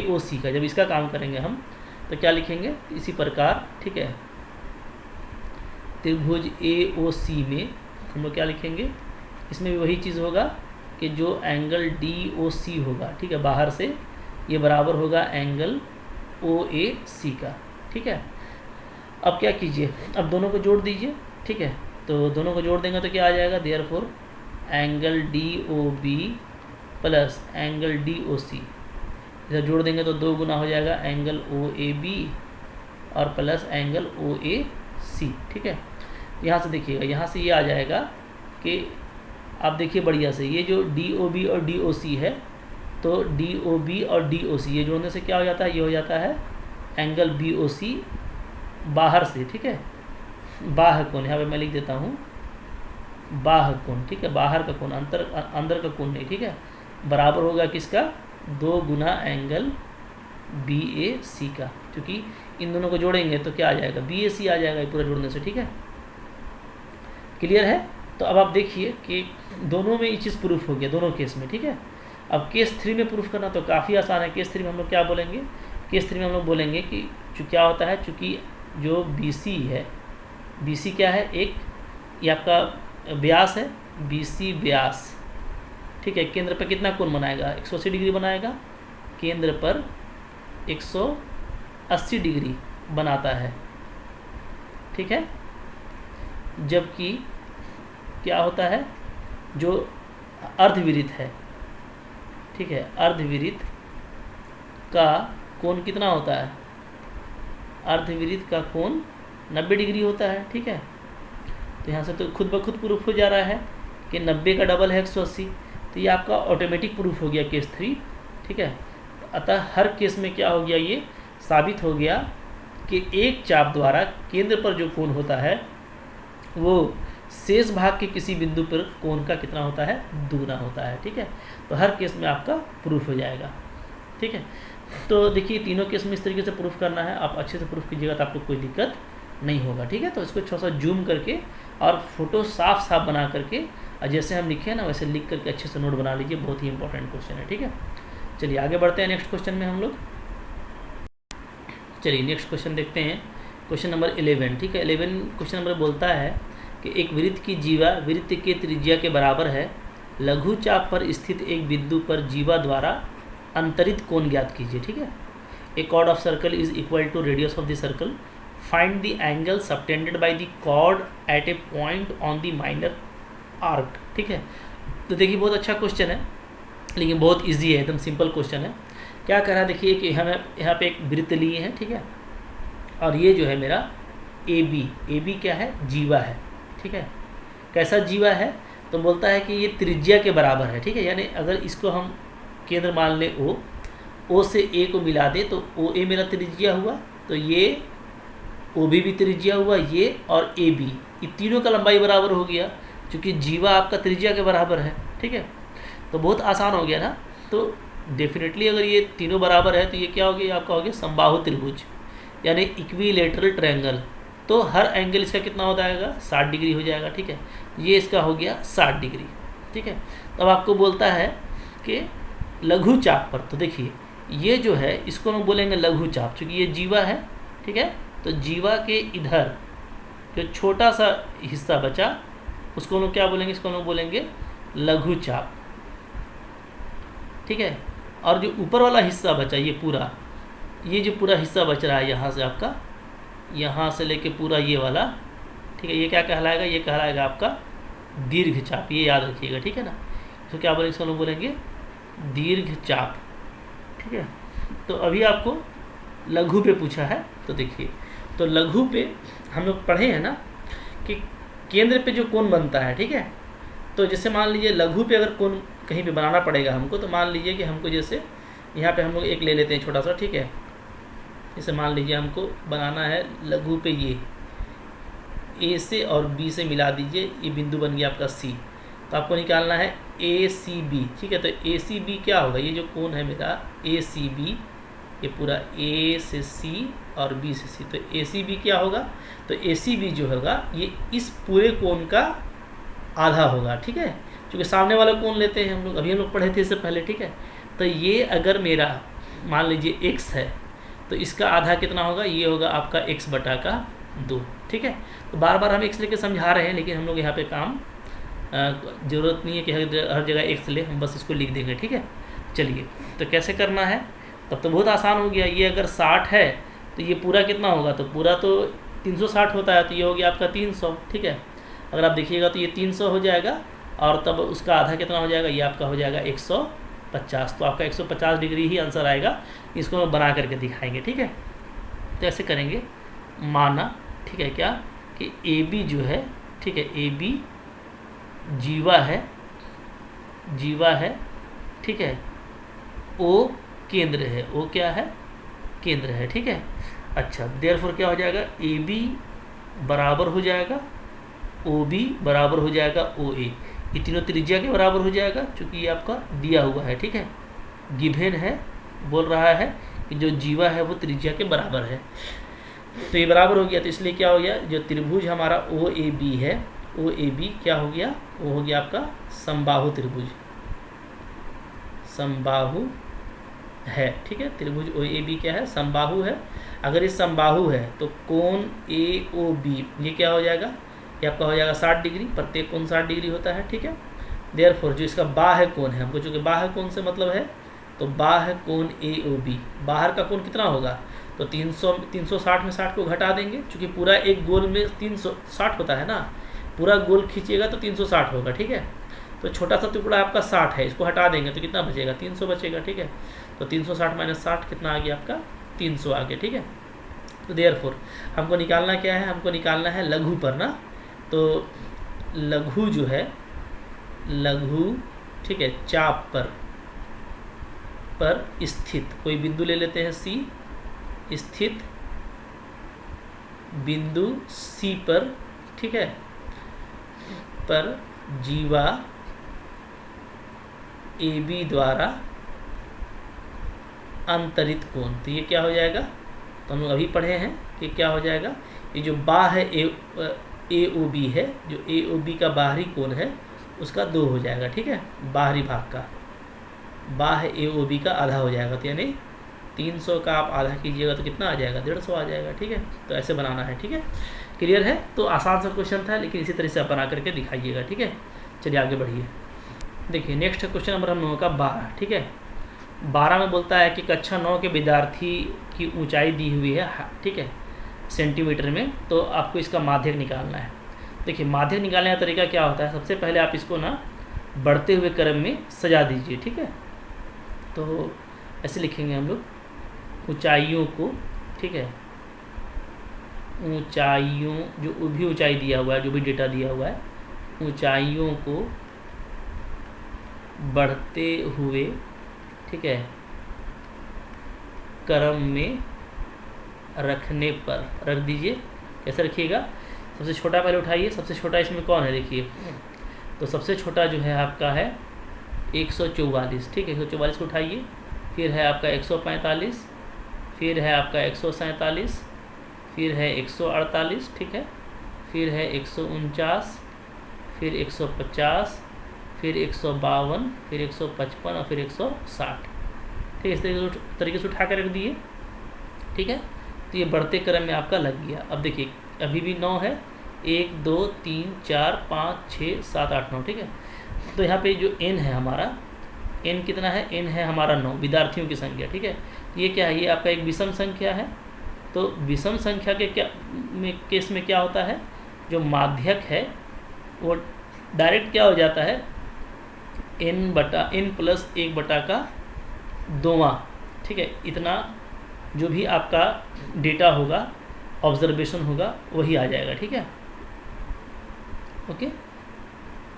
ओ सी का, जब इसका काम करेंगे हम तो क्या लिखेंगे इसी प्रकार। ठीक है, त्रिभुज ए ओ सी में हम लोग क्या लिखेंगे, इसमें भी वही चीज़ होगा कि जो एंगल डी ओ सी होगा, ठीक है, बाहर से ये बराबर होगा एंगल ओ ए सी का। ठीक है, अब क्या कीजिए, अब दोनों को जोड़ दीजिए। ठीक है, तो दोनों को जोड़ देंगे तो क्या आ जाएगा, therefore angle D O B plus angle D O C, इधर जोड़ देंगे तो 2 गुना हो जाएगा एंगल ओ ए बी और plus angle O A C. ठीक है, यहाँ से देखिएगा, यहाँ से ये आ जाएगा कि आप देखिए बढ़िया से, ये जो डी ओ बी और डी ओ सी है, तो डी ओ बी और डी ओ सी ये जोड़ने से क्या हो जाता है, ये हो जाता है एंगल बी ओ सी बाहर से। ठीक है, बाह्य कोण, यहाँ पे मैं लिख देता हूँ बाह्य कोण। ठीक है, बाहर का कोण, अंदर का कोण नहीं। ठीक है, बराबर होगा किसका, 2 गुना एंगल बी ए सी का, क्योंकि इन दोनों को जोड़ेंगे तो क्या आ जाएगा, बी ए सी आ जाएगा पूरा जोड़ने से। ठीक है, क्लियर है। तो अब आप देखिए कि दोनों में ये चीज़ प्रूफ हो गया, दोनों केस में। ठीक है, अब केस 3 में प्रूफ करना तो काफ़ी आसान है। केस 3 में हम लोग क्या बोलेंगे, केस 3 में हम लोग बोलेंगे कि क्या होता है, चूँकि जो बी सी है, बी सी क्या है, एक ये आपका व्यास है, बी सी व्यास। ठीक है, केंद्र पर कितना कोण बनाएगा, 180 डिग्री बनाएगा, केंद्र पर 180 डिग्री बनाता है। ठीक है, जबकि क्या होता है, जो अर्धविरित है, ठीक है, अर्धविरित का कोण कितना होता है, अर्धविरित का कोण 90 डिग्री होता है। ठीक है, तो यहाँ से तो खुद ब खुद प्रूफ हो जा रहा है कि 90 का डबल है 180, तो ये आपका ऑटोमेटिक प्रूफ हो गया केस 3। ठीक है, अतः हर केस में क्या हो गया, ये साबित हो गया कि एक चाप द्वारा केंद्र पर जो कोण होता है वो शेष भाग के किसी बिंदु पर कोण का कितना होता है, दुगना होता है। ठीक है, तो हर केस में आपका प्रूफ हो जाएगा। ठीक है, तो देखिए तीनों केस में इस तरीके से प्रूफ करना है, आप अच्छे से प्रूफ कीजिएगा तो आपको कोई दिक्कत नहीं होगा। ठीक है, तो इसको थोड़ा सा जूम करके और फोटो साफ साफ बना करके, और जैसे हम लिखे ना वैसे लिख करके अच्छे से नोट बना लीजिए, बहुत ही इंपॉर्टेंट क्वेश्चन है। ठीक है, चलिए आगे बढ़ते हैं नेक्स्ट क्वेश्चन में हम लोग। चलिए नेक्स्ट क्वेश्चन देखते हैं, क्वेश्चन नंबर 11। ठीक है, 11 क्वेश्चन नंबर बोलता है कि एक वृत्त की जीवा वृत्त के त्रिज्या के बराबर है, लघु चाप पर स्थित एक बिंदु पर जीवा द्वारा अंतरित कोण ज्ञात कीजिए। ठीक है, a chord of circle is equal to radius of the circle, find the angle subtended by the chord at a point on the minor arc. ठीक है, तो देखिए बहुत अच्छा क्वेश्चन है, लेकिन बहुत इजी है, एकदम सिंपल क्वेश्चन है। क्या कह रहा है, देखिए कि हमें यहाँ पे एक वृत्त लिए हैं। ठीक है, और ये जो है मेरा ए बी क्या है, जीवा है। ठीक है, कैसा जीवा है, तो बोलता है कि ये त्रिज्या के बराबर है। ठीक है, यानी अगर इसको हम केंद्र मान लें ओ से ए को मिला दे तो ओ ए मेरा त्रिज्या हुआ, तो ये ओ बी भी त्रिज्या हुआ, ये और ए बी, ये तीनों का लंबाई बराबर हो गया, क्योंकि जीवा आपका त्रिज्या के बराबर है। ठीक है, तो बहुत आसान हो गया ना। तो डेफिनेटली अगर ये तीनों बराबर है तो ये क्या हो गया, आपका हो गया समबाहु त्रिभुज, यानी इक्विलेटरल ट्रायंगल। तो हर एंगल इसका कितना हो जाएगा, 60 डिग्री हो जाएगा। ठीक है, ये इसका हो गया 60 डिग्री। ठीक है, तब आपको बोलता है कि लघु चाप पर, तो देखिए ये जो है इसको हम बोलेंगे लघु चाप, क्योंकि ये जीवा है। ठीक है, तो जीवा के इधर जो छोटा सा हिस्सा बचा उसको हम लोग क्या बोलेंगे, इसको हम लोग बोलेंगे लघु चाप। ठीक है, और जो ऊपर वाला हिस्सा बचा ये पूरा, ये जो पूरा हिस्सा बच रहा है यहाँ से आपका, यहाँ से लेके पूरा ये वाला, ठीक है, ये क्या कहलाएगा, ये कहलाएगा आपका दीर्घ चाप, ये याद रखिएगा। ठीक है ना, तो क्या बोलेंगे, इसको हम लोग बोलेंगे दीर्घ चाप। ठीक है, तो अभी आपको लघु पे पूछा है, तो देखिए तो लघु पे हम लोग पढ़े हैं ना कि केंद्र पे जो कोण बनता है। ठीक है, तो जैसे मान लीजिए लघु पे अगर कोण कहीं पे बनाना पड़ेगा हमको, तो मान लीजिए कि हमको जैसे यहाँ पे हम लोग एक ले लेते हैं छोटा सा, ठीक है। इसे मान लीजिए हमको बनाना है लघु पे, ये ए से और बी से मिला दीजिए, ये बिंदु बन गया आपका सी। तो आपको निकालना है ए सी बी, ठीक है। तो ए सी बी क्या होगा, ये जो कोण है मेरा ए सी बी, ये पूरा ए से सी और बी से सी, तो ए सी बी क्या होगा, तो ए सी बी जो होगा ये इस पूरे कोण का आधा होगा, ठीक है। क्योंकि सामने वाला कोण लेते हैं हम लोग, अभी हम लोग पढ़े थे इससे पहले, ठीक है। तो ये अगर मेरा मान लीजिए एक्स है, तो इसका आधा कितना होगा, ये होगा आपका एक्स बटा का 2, ठीक है। तो बार बार हम एक्स लेके समझा रहे हैं, लेकिन हम लोग यहाँ पे काम ज़रूरत नहीं है कि हर जगह एक्स ले, हम बस इसको लिख देंगे, ठीक है। चलिए, तो कैसे करना है, तब तो बहुत आसान हो गया। ये अगर 60 है तो ये पूरा कितना होगा, तो पूरा तो 360 होता है, तो ये हो गया आपका 300, ठीक है। अगर आप देखिएगा तो ये 300 हो जाएगा, और तब उसका आधा कितना हो जाएगा, ये आपका हो जाएगा 150। तो आपका 150 डिग्री ही आंसर आएगा। इसको हम बना करके दिखाएंगे, ठीक है। तो ऐसे करेंगे, माना, ठीक है, क्या कि ए बी जो है, ठीक है, ए बी जीवा है, जीवा है, ठीक है। ओ केंद्र है, ओ क्या है, केंद्र है, ठीक है। अच्छा, देयरफॉर क्या हो जाएगा, ए बी बराबर हो जाएगा ओ बी बराबर हो जाएगा ओ ए, ये तीनों त्रिज्या के बराबर हो जाएगा, क्योंकि ये आपका दिया हुआ है, ठीक है। गिवन है, बोल रहा है कि जो जीवा है वो त्रिज्या के बराबर है, तो ये बराबर हो गया। तो इसलिए क्या हो गया, जो त्रिभुज हमारा ओ ए बी है, ओ ए बी क्या हो गया, वो हो गया आपका समबाहु त्रिभुज, समबाहु है, ठीक है। त्रिभुज ओ ए बी क्या है, समबाहु है। अगर ये समबाहु है तो कोण ए ओ बी ये क्या हो जाएगा, ये आपका हो जाएगा 60 डिग्री, प्रत्येक कोण 60 डिग्री होता है, ठीक है। देयरफॉर जो इसका बाह्य कोण है, हमको चूँकि बाह्य कोण से मतलब है, तो बाह्य कोण ए ओ बी, बाहर का कोण कितना होगा, तो 360 में 60 को घटा देंगे, क्योंकि पूरा एक गोल में 360 होता है ना, पूरा गोल खींचिएगा तो 360 होगा, ठीक है। तो छोटा सा टुकड़ा आपका 60 है, इसको हटा देंगे तो कितना बचेगा, 300 बचेगा, ठीक है। तो 360 माइनस 60 कितना आ गया आपका, 300 आ गया, ठीक है। तो देयरफॉर हमको निकालना क्या है, हमको निकालना है लघु पर ना, तो लघु जो है, लघु, ठीक है, चाप पर स्थित कोई बिंदु ले लेते हैं सी, स्थित बिंदु सी पर, ठीक है, पर जीवा ए बी द्वारा अंतरित कोण, तो ये क्या हो जाएगा, तो हम लोग अभी पढ़े हैं कि क्या हो जाएगा, ये जो बाह्य ए ओ बी है, जो ए ओ बी का बाहरी कोण है उसका 2 हो जाएगा, ठीक है। बाहरी भाग का बाह्य ए ओ बी का आधा हो जाएगा, तो यानी 300 का आप आधा कीजिएगा तो कितना आ जाएगा, 150 आ जाएगा, ठीक है। तो ऐसे बनाना है, ठीक है। क्लियर है, तो आसान सा क्वेश्चन था, लेकिन इसी तरह से आप बना करके दिखाइएगा, ठीक है। चलिए आगे बढ़िए। देखिए नेक्स्ट क्वेश्चन नंबर हम लोगों का 12, ठीक है। 12 में बोलता है कि कक्षा 9 के विद्यार्थी की ऊंचाई दी हुई है, ठीक है, सेंटीमीटर में, तो आपको इसका माध्यक निकालना है। देखिए माध्यक निकालने का तरीका क्या होता है, सबसे पहले आप इसको ना बढ़ते हुए क्रम में सजा दीजिए, ठीक है। तो ऐसे लिखेंगे हम लोग ऊंचाइयों को, ठीक है, ऊंचाइयों जो भी ऊंचाई दिया हुआ है, जो भी डेटा दिया हुआ है, ऊंचाइयों को बढ़ते हुए, ठीक है, क्रम में रखने पर रख दीजिए। कैसे रखिएगा, सबसे छोटा पहले उठाइए, सबसे छोटा इसमें कौन है देखिए, तो सबसे छोटा जो है आपका है 144, ठीक है, 144 को उठाइए, फिर है आपका 145, फिर है आपका 147, फिर है 148, ठीक है, फिर है 149, फिर 150, फिर 152, फिर 155 और फिर 160, ठीक है। इस तरीके से उठा कर रख दिए, ठीक है। तो ये बढ़ते क्रम में आपका लग गया। अब देखिए अभी भी 9 है, 1 2 3 4 5 6 7 8 9, ठीक है। तो यहाँ पे जो n है हमारा, n कितना है, n है हमारा 9 विद्यार्थियों की संख्या, ठीक है। ये क्या है, ये आपका एक विषम संख्या है। तो विषम संख्या के केस में क्या होता है, जो माध्यक है वो डायरेक्ट क्या हो जाता है, n प्लस 1 बटा का 2वां, ठीक है। इतना जो भी आपका डेटा होगा, ऑब्जर्वेशन होगा, वही आ जाएगा, ठीक है। ओके,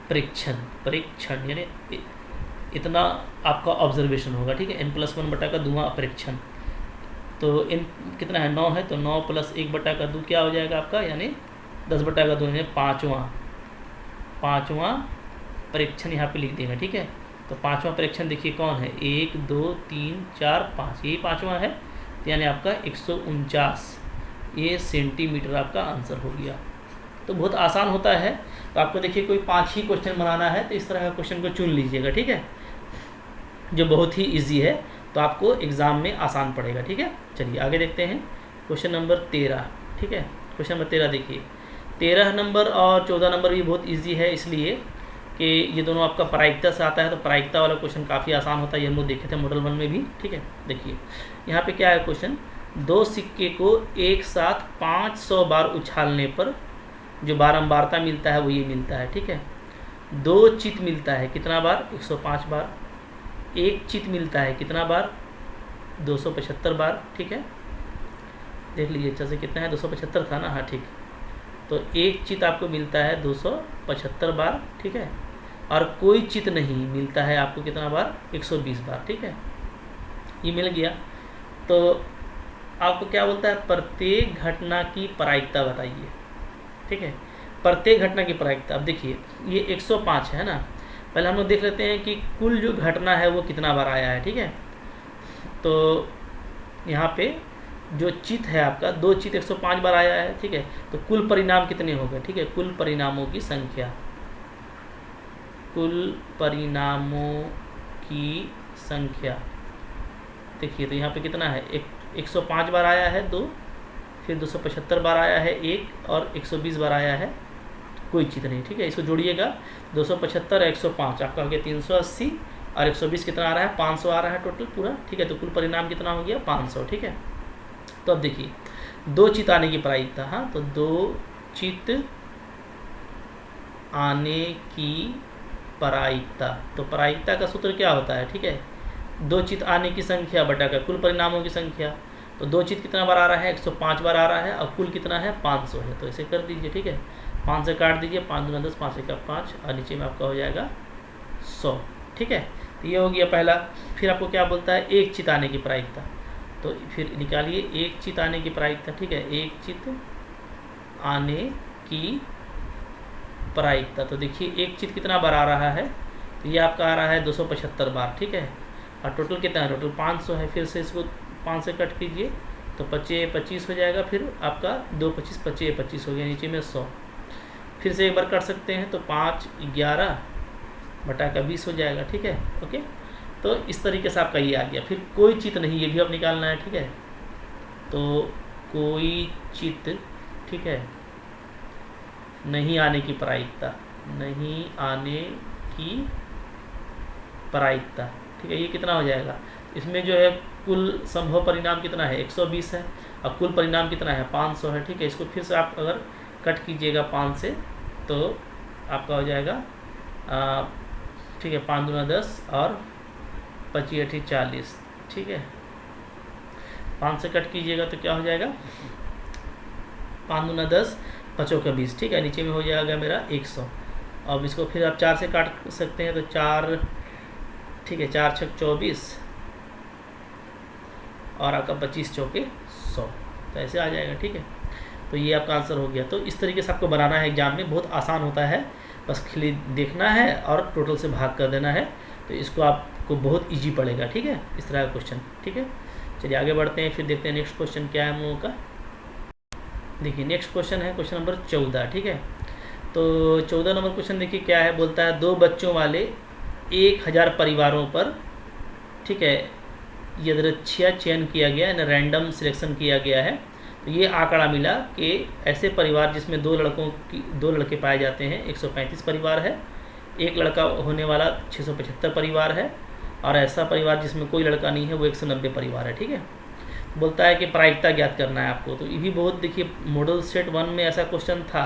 परीक्षण यानी इतना आपका ऑब्जर्वेशन होगा, ठीक है। n+1 बटा का धुआं अपरेक्षण, तो n कितना है 9 है, तो 9 + 1 बटा का 2 क्या हो जाएगा आपका, यानी 10 बटा का 2 यानी पाँचवां परीक्षण यहाँ पे लिख देंगे, ठीक है। तो पाँचवां परीक्षण देखिए कौन है, 1 2 3 4 5, यही पाँचवां है, तो यानी आपका 149 ये सेंटीमीटर आपका आंसर हो गया। तो बहुत आसान होता है। तो आपको देखिए कोई 5 ही क्वेश्चन बनाना है, तो इस तरह का क्वेश्चन को चुन लीजिएगा, ठीक है, जो बहुत ही इजी है, तो आपको एग्ज़ाम में आसान पड़ेगा, ठीक है। चलिए आगे देखते हैं क्वेश्चन नंबर 13, ठीक है। क्वेश्चन नंबर 13 देखिए, 13 नंबर और 14 नंबर भी बहुत इजी है, इसलिए कि ये दोनों आपका प्रायिकता से आता है, तो प्रायिकता वाला क्वेश्चन काफ़ी आसान होता है, ये हम लोग देखे थे मॉडल 1 में भी, ठीक है। देखिए यहाँ पे क्या है क्वेश्चन, 2 सिक्के को एक साथ 500 बार उछालने पर जो बारंबारता मिलता है वो ये मिलता है, ठीक है। 2 चित मिलता है कितना बार, 105 बार। 1 चित मिलता है कितना बार, 275 बार, ठीक है। देख लीजिए अच्छा से कितना है, 275 था ना, हाँ ठीक। तो 1 चित आपको मिलता है 275 बार, ठीक है। और कोई चित नहीं मिलता है आपको कितना बार, 120 बार, ठीक है। ये मिल गया। तो आपको क्या बोलता है, प्रत्येक घटना की प्रायिकता बताइए, ठीक है। प्रत्येक घटना की प्रायिकता, अब देखिए ये 105 है ना, पहले हम लोग देख लेते हैं कि कुल जो घटना है वो कितना बार आया है, ठीक है। तो यहाँ पे जो चित है आपका, 2 चित 105 बार आया है, ठीक है। तो कुल परिणाम कितने हो गए, ठीक है, कुल परिणामों की संख्या, कुल परिणामों की संख्या देखिए, तो यहाँ पे कितना है, 105 बार आया है 2, फिर 275 बार आया है 1, और 120 बार आया है कोई चित नहीं, ठीक है। इसको जोड़िएगा, 275 और 105 आपका हो गया 380, और 120 कितना आ रहा है, 500 आ रहा है टोटल पूरा, ठीक है। तो कुल परिणाम कितना हो गया, 500, ठीक है। तो अब देखिए 2 चित आने की प्रायिकता, हाँ, तो 2 चित आने की प्रायिकता, तो प्रायिकता का सूत्र क्या होता है, ठीक है, 2 चित आने की संख्या बटा का कुल परिणामों की संख्या। तो 2 चित कितना बार आ रहा है, 105 बार आ रहा है, और कुल कितना है 500 है, तो इसे कर दीजिए, ठीक है। 5 से काट दीजिए, 5 दूना 10, 5 का 5, और नीचे में आपका हो जाएगा 100, ठीक है। तो ये हो गया पहला। फिर आपको क्या बोलता है, 1 चित आने की प्रायिकता, तो फिर निकालिए 1 चित आने की प्रायिकता, ठीक है, 1 चित आने की प्रायिकता। तो देखिए 1 चित कितना बार आ रहा है, तो ये आपका आ रहा है 275 बार, ठीक है। और टोटल कितना है, टोटल 500 है। फिर से इसको 5 से कट कीजिए, तो 25 हो जाएगा, फिर आपका 2 25 25 हो गया, नीचे में 100। फिर से एक बार कर सकते हैं, तो 5 11 बटा का 20 हो जाएगा, ठीक है, ओके। तो इस तरीके से आपका ये आ गया। फिर कोई चित नहीं, ये भी आप निकालना है, ठीक है। तो कोई चित, ठीक है, नहीं आने की प्रायिकता, नहीं आने की प्रायिकता, ठीक है। ये कितना हो जाएगा, इसमें जो है कुल संभव परिणाम कितना है, 120 है, और कुल परिणाम कितना है, 500 है, ठीक है। इसको फिर से आप अगर कट कीजिएगा 5 से, तो आपका हो जाएगा ठीक है, 5 दूना 10, और 25 8 40, ठीक है। 5 से कट कीजिएगा तो क्या हो जाएगा, 5 दूना 10, 5 का 20, ठीक है। नीचे में हो जाएगा मेरा 100। अब इसको फिर आप 4 से काट सकते हैं, तो 4, ठीक है, 4 6 24, और आपका 25 चौके 100, तो ऐसे आ जाएगा, ठीक है। तो ये आपका आंसर हो गया। तो इस तरीके से आपको बनाना है एग्जाम में, बहुत आसान होता है, बस खाली देखना है और टोटल से भाग कर देना है, तो इसको आपको बहुत इजी पड़ेगा, ठीक है, इस तरह का क्वेश्चन, ठीक है। चलिए आगे बढ़ते हैं, फिर देखते हैं नेक्स्ट क्वेश्चन क्या है हम लोगों का। देखिए नेक्स्ट क्वेश्चन है क्वेश्चन नंबर 14, ठीक है। तो 14 नंबर क्वेश्चन देखिए क्या है, बोलता है 2 बच्चों वाले 1000 परिवारों पर, ठीक है, यादृच्छिया चयन किया गया, यानी रैंडम सिलेक्शन किया गया है। तो ये आंकड़ा मिला कि ऐसे परिवार जिसमें 2 लड़के पाए जाते हैं 135 परिवार है, 1 लड़का होने वाला 675 परिवार है, और ऐसा परिवार जिसमें कोई लड़का नहीं है वो 190 परिवार है, ठीक है। बोलता है कि प्रायिकता ज्ञात करना है आपको। तो ये भी बहुत, देखिए मॉडल सेट 1 में ऐसा क्वेश्चन था,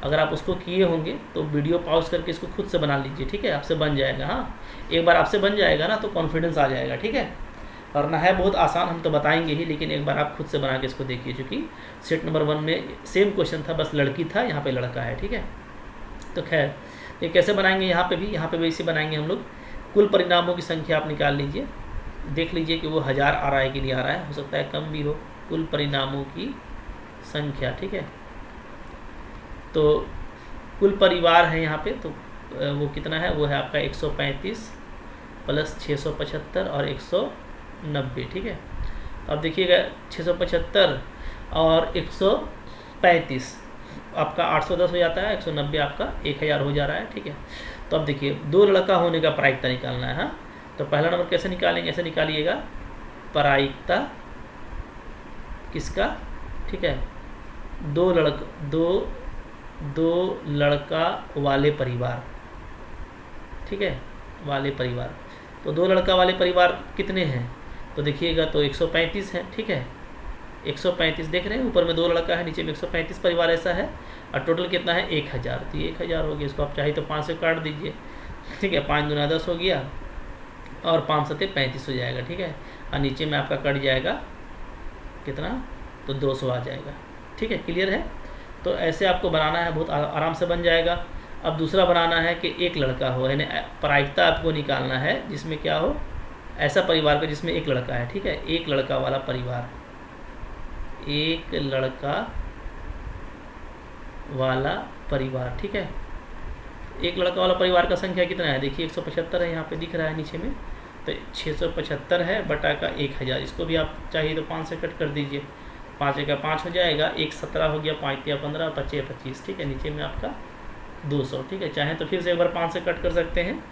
अगर आप उसको किए होंगे तो वीडियो पॉज करके इसको खुद से बना लीजिए, ठीक है, आपसे बन जाएगा। हाँ, एक बार आपसे बन जाएगा ना तो कॉन्फिडेंस आ जाएगा, ठीक है। करना है बहुत आसान, हम तो बताएंगे ही, लेकिन एक बार आप खुद से बना के इसको देखिए, क्योंकि सेट नंबर 1 में सेम क्वेश्चन था, बस लड़की था, यहाँ पे लड़का है, ठीक है। तो खैर ये कैसे बनाएंगे, यहाँ पे भी इसे बनाएंगे हम लोग। कुल परिणामों की संख्या आप निकाल लीजिए, देख लीजिए कि वो 1000 आ रहा है कि नहीं आ रहा है, हो सकता है कम भी हो। कुल परिणामों की संख्या, ठीक है, तो कुल परिवार है यहाँ पे, तो वो कितना है, वो है आपका 135 प्लस 675 और 190, ठीक है। तो अब देखिएगा 675 और 135 आपका 810 हो जाता है, 190 आपका 1000 हो जा रहा है, ठीक है। तो अब देखिए 2 लड़का होने का प्रायिकता निकालना है। हाँ, तो पहला नंबर कैसे निकालेंगे, ऐसे निकालिएगा, प्रायिकता किसका, ठीक है, दो लड़का वाले परिवार, ठीक है, वाले परिवार। तो 2 लड़का वाले परिवार कितने हैं, तो देखिएगा तो 135 है, ठीक है, 135 देख रहे हैं, ऊपर में 2 लड़का है, नीचे में 135 परिवार ऐसा है, और टोटल कितना है 1000, तो ये 1000 हो गया। इसको आप चाहे तो 5 से काट दीजिए, ठीक है, 5 दूना 10 हो गया और 5 सत्ते 35 हो जाएगा, ठीक है, और नीचे में आपका कट जाएगा कितना, तो 200 आ जाएगा, ठीक है, क्लियर है। तो ऐसे आपको बनाना है, बहुत आराम से बन जाएगा। अब दूसरा बनाना है कि एक लड़का हो, यानी प्रायिकता आपको निकालना है जिसमें क्या हो, ऐसा परिवार का जिसमें एक लड़का है, ठीक है, एक लड़का वाला परिवार, एक लड़का वाला परिवार, ठीक है। एक लड़का वाला परिवार का संख्या कितना है, देखिए 175 है, यहाँ पे दिख रहा है नीचे में, तो 675 है बटा का 1000, इसको भी आप चाहिए तो 5 से कट कर दीजिए, 5 का 5 हो जाएगा, 1 17 हो गया, 5 या 15, 25 25, ठीक है, नीचे में आपका 200, ठीक है। चाहे तो फिर से एक बार 5 से कट कर सकते हैं,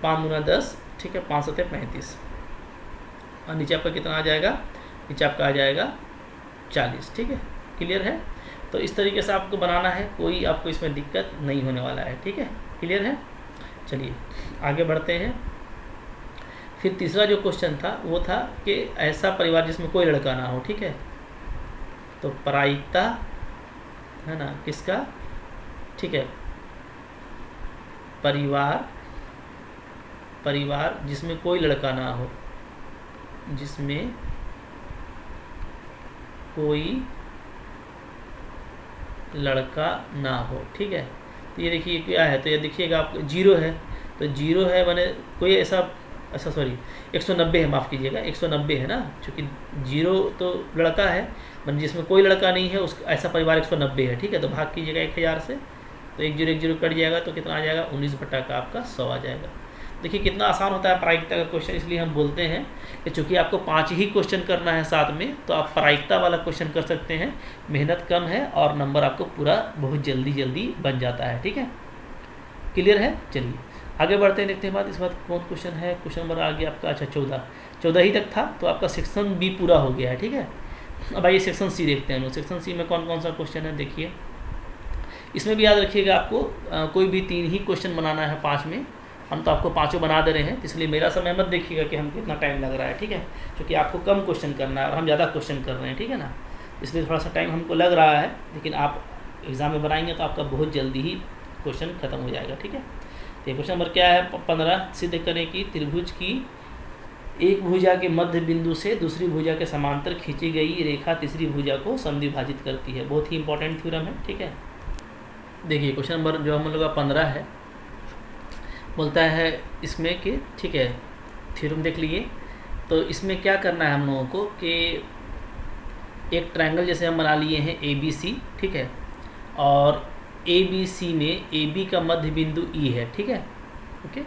5 दूना 10, ठीक है, 5 सत्ते 35, और नीचे आपका कितना आ जाएगा, नीचे आपका आ जाएगा 40, ठीक है, क्लियर है। तो इस तरीके से आपको बनाना है, कोई आपको इसमें दिक्कत नहीं होने वाला है, ठीक है, क्लियर है। चलिए आगे बढ़ते हैं। फिर तीसरा जो क्वेश्चन था वो था कि ऐसा परिवार जिसमें कोई लड़का ना हो, ठीक है, तो प्रायिकता है ना किसका, ठीक है, परिवार जिसमें कोई लड़का ना हो, जिसमें कोई लड़का ना हो, ठीक है। तो ये देखिए क्या है, तो ये देखिएगा आप 0 है, तो 0 है मैंने कोई ऐसा सॉरी 190 है, माफ़ कीजिएगा 190 है ना, चूँकि 0 तो लड़का है, मतलब जिसमें कोई लड़का नहीं है उस ऐसा परिवार 190 है, ठीक है। तो भाग कीजिएगा 1000 से, तो 1 0 1 0 कट जाएगा, तो कितना आ जाएगा 19 बटा का आपका 100 आ जाएगा। देखिए कितना आसान होता है प्रायिकता का क्वेश्चन, इसलिए हम बोलते हैं कि चूँकि आपको 5 ही क्वेश्चन करना है साथ में, तो आप प्रायिकता वाला क्वेश्चन कर सकते हैं, मेहनत कम है और नंबर आपको पूरा बहुत जल्दी बन जाता है, ठीक है, क्लियर है। चलिए आगे बढ़ते हैं, देखते हैं इस बात कौन क्वेश्चन है। क्वेश्चन नंबर आ गया आपका, अच्छा 14 ही तक था, तो आपका सेक्शन बी पूरा हो गया है, ठीक है। अब आइए सेक्शन सी देखते हैं। सेक्शन सी में कौन कौन सा क्वेश्चन है, देखिए इसमें भी याद रखिएगा आपको कोई भी 3 ही क्वेश्चन बनाना है 5 में, हम तो आपको 5 बना दे रहे हैं, इसलिए मेरा समय मत देखिएगा कि हम कितना टाइम लग रहा है, ठीक है, क्योंकि आपको कम क्वेश्चन करना है और हम ज़्यादा क्वेश्चन कर रहे हैं, ठीक है ना, इसलिए थोड़ा सा टाइम हमको लग रहा है, लेकिन आप एग्ज़ाम में बनाएंगे तो आपका बहुत जल्दी ही क्वेश्चन खत्म हो जाएगा, ठीक है। तो क्वेश्चन नंबर क्या है, 15, सिद्ध करें कि त्रिभुज की एक भुजा के मध्य बिंदु से दूसरी भुजा के समांतर खींची गई रेखा तीसरी भुजा को समद्विभाजित करती है। बहुत ही इंपॉर्टेंट थ्योरम है, ठीक है। देखिए क्वेश्चन नंबर जो हम लोग का 15 है, बोलता है इसमें कि, ठीक है, थ्योरम देख लिए, तो इसमें क्या करना है हम लोगों को कि एक ट्रायंगल जैसे हम बना लिए हैं ABC, ठीक है, और ABC में AB का मध्य बिंदु E है, ठीक है, ओके।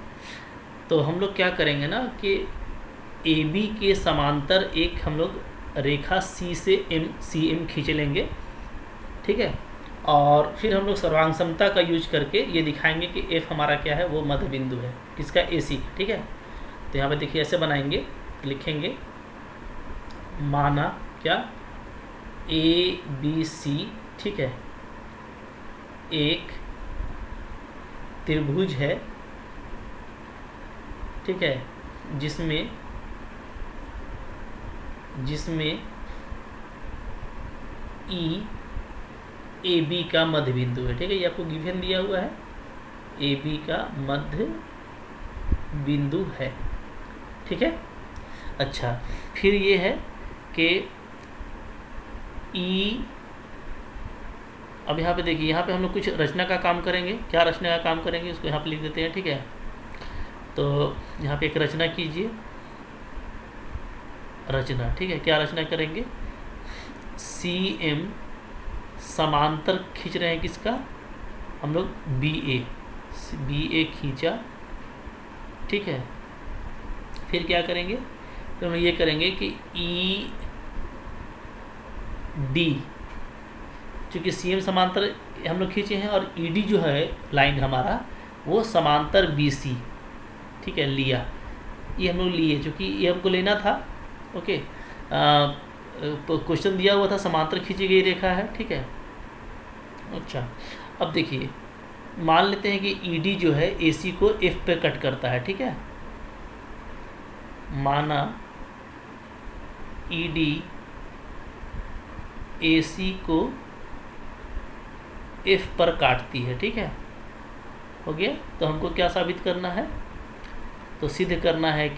तो हम लोग क्या करेंगे ना कि AB के समांतर एक हम लोग रेखा C से CM खींच लेंगे, ठीक है, और फिर हम लोग सर्वांग समता का यूज करके ये दिखाएंगे कि F हमारा क्या है, वो मध्य बिंदु है किसका, AC, ठीक है। तो यहाँ पे देखिए ऐसे बनाएंगे, लिखेंगे माना क्या ABC, ठीक है, एक त्रिभुज है, ठीक है, जिसमें E AB का मध्य बिंदु है, ठीक है, ये आपको गिवन दिया हुआ है, AB का मध्य बिंदु है, ठीक है। अच्छा फिर ये है कि E, अब यहाँ पे देखिए, यहाँ पे हम लोग कुछ रचना का काम करेंगे, क्या रचना का काम करेंगे उसको यहाँ पे लिख देते हैं, ठीक है। तो यहाँ पे एक रचना कीजिए, रचना, ठीक है। क्या रचना करेंगे? CM समांतर खींच रहे हैं किसका? हम लोग BA खींचा, ठीक है। फिर क्या करेंगे? तो हम ये करेंगे कि ED, चूँकि CM समांतर हम लोग खींचे हैं और ED जो है लाइन हमारा वो समांतर BC, ठीक है, लिया। ये हम लोग लिए, चूँकि ये हमको लेना था। ओके, क्वेश्चन दिया हुआ था समांतर खींची गई रेखा है, ठीक है। अच्छा, अब देखिए, मान लेते हैं कि ED जो है AC को F पे कट करता है, ठीक है। माना ED AC को F पर काटती है, ठीक है। हो गया। तो हमको क्या साबित करना है? तो सिद्ध करना है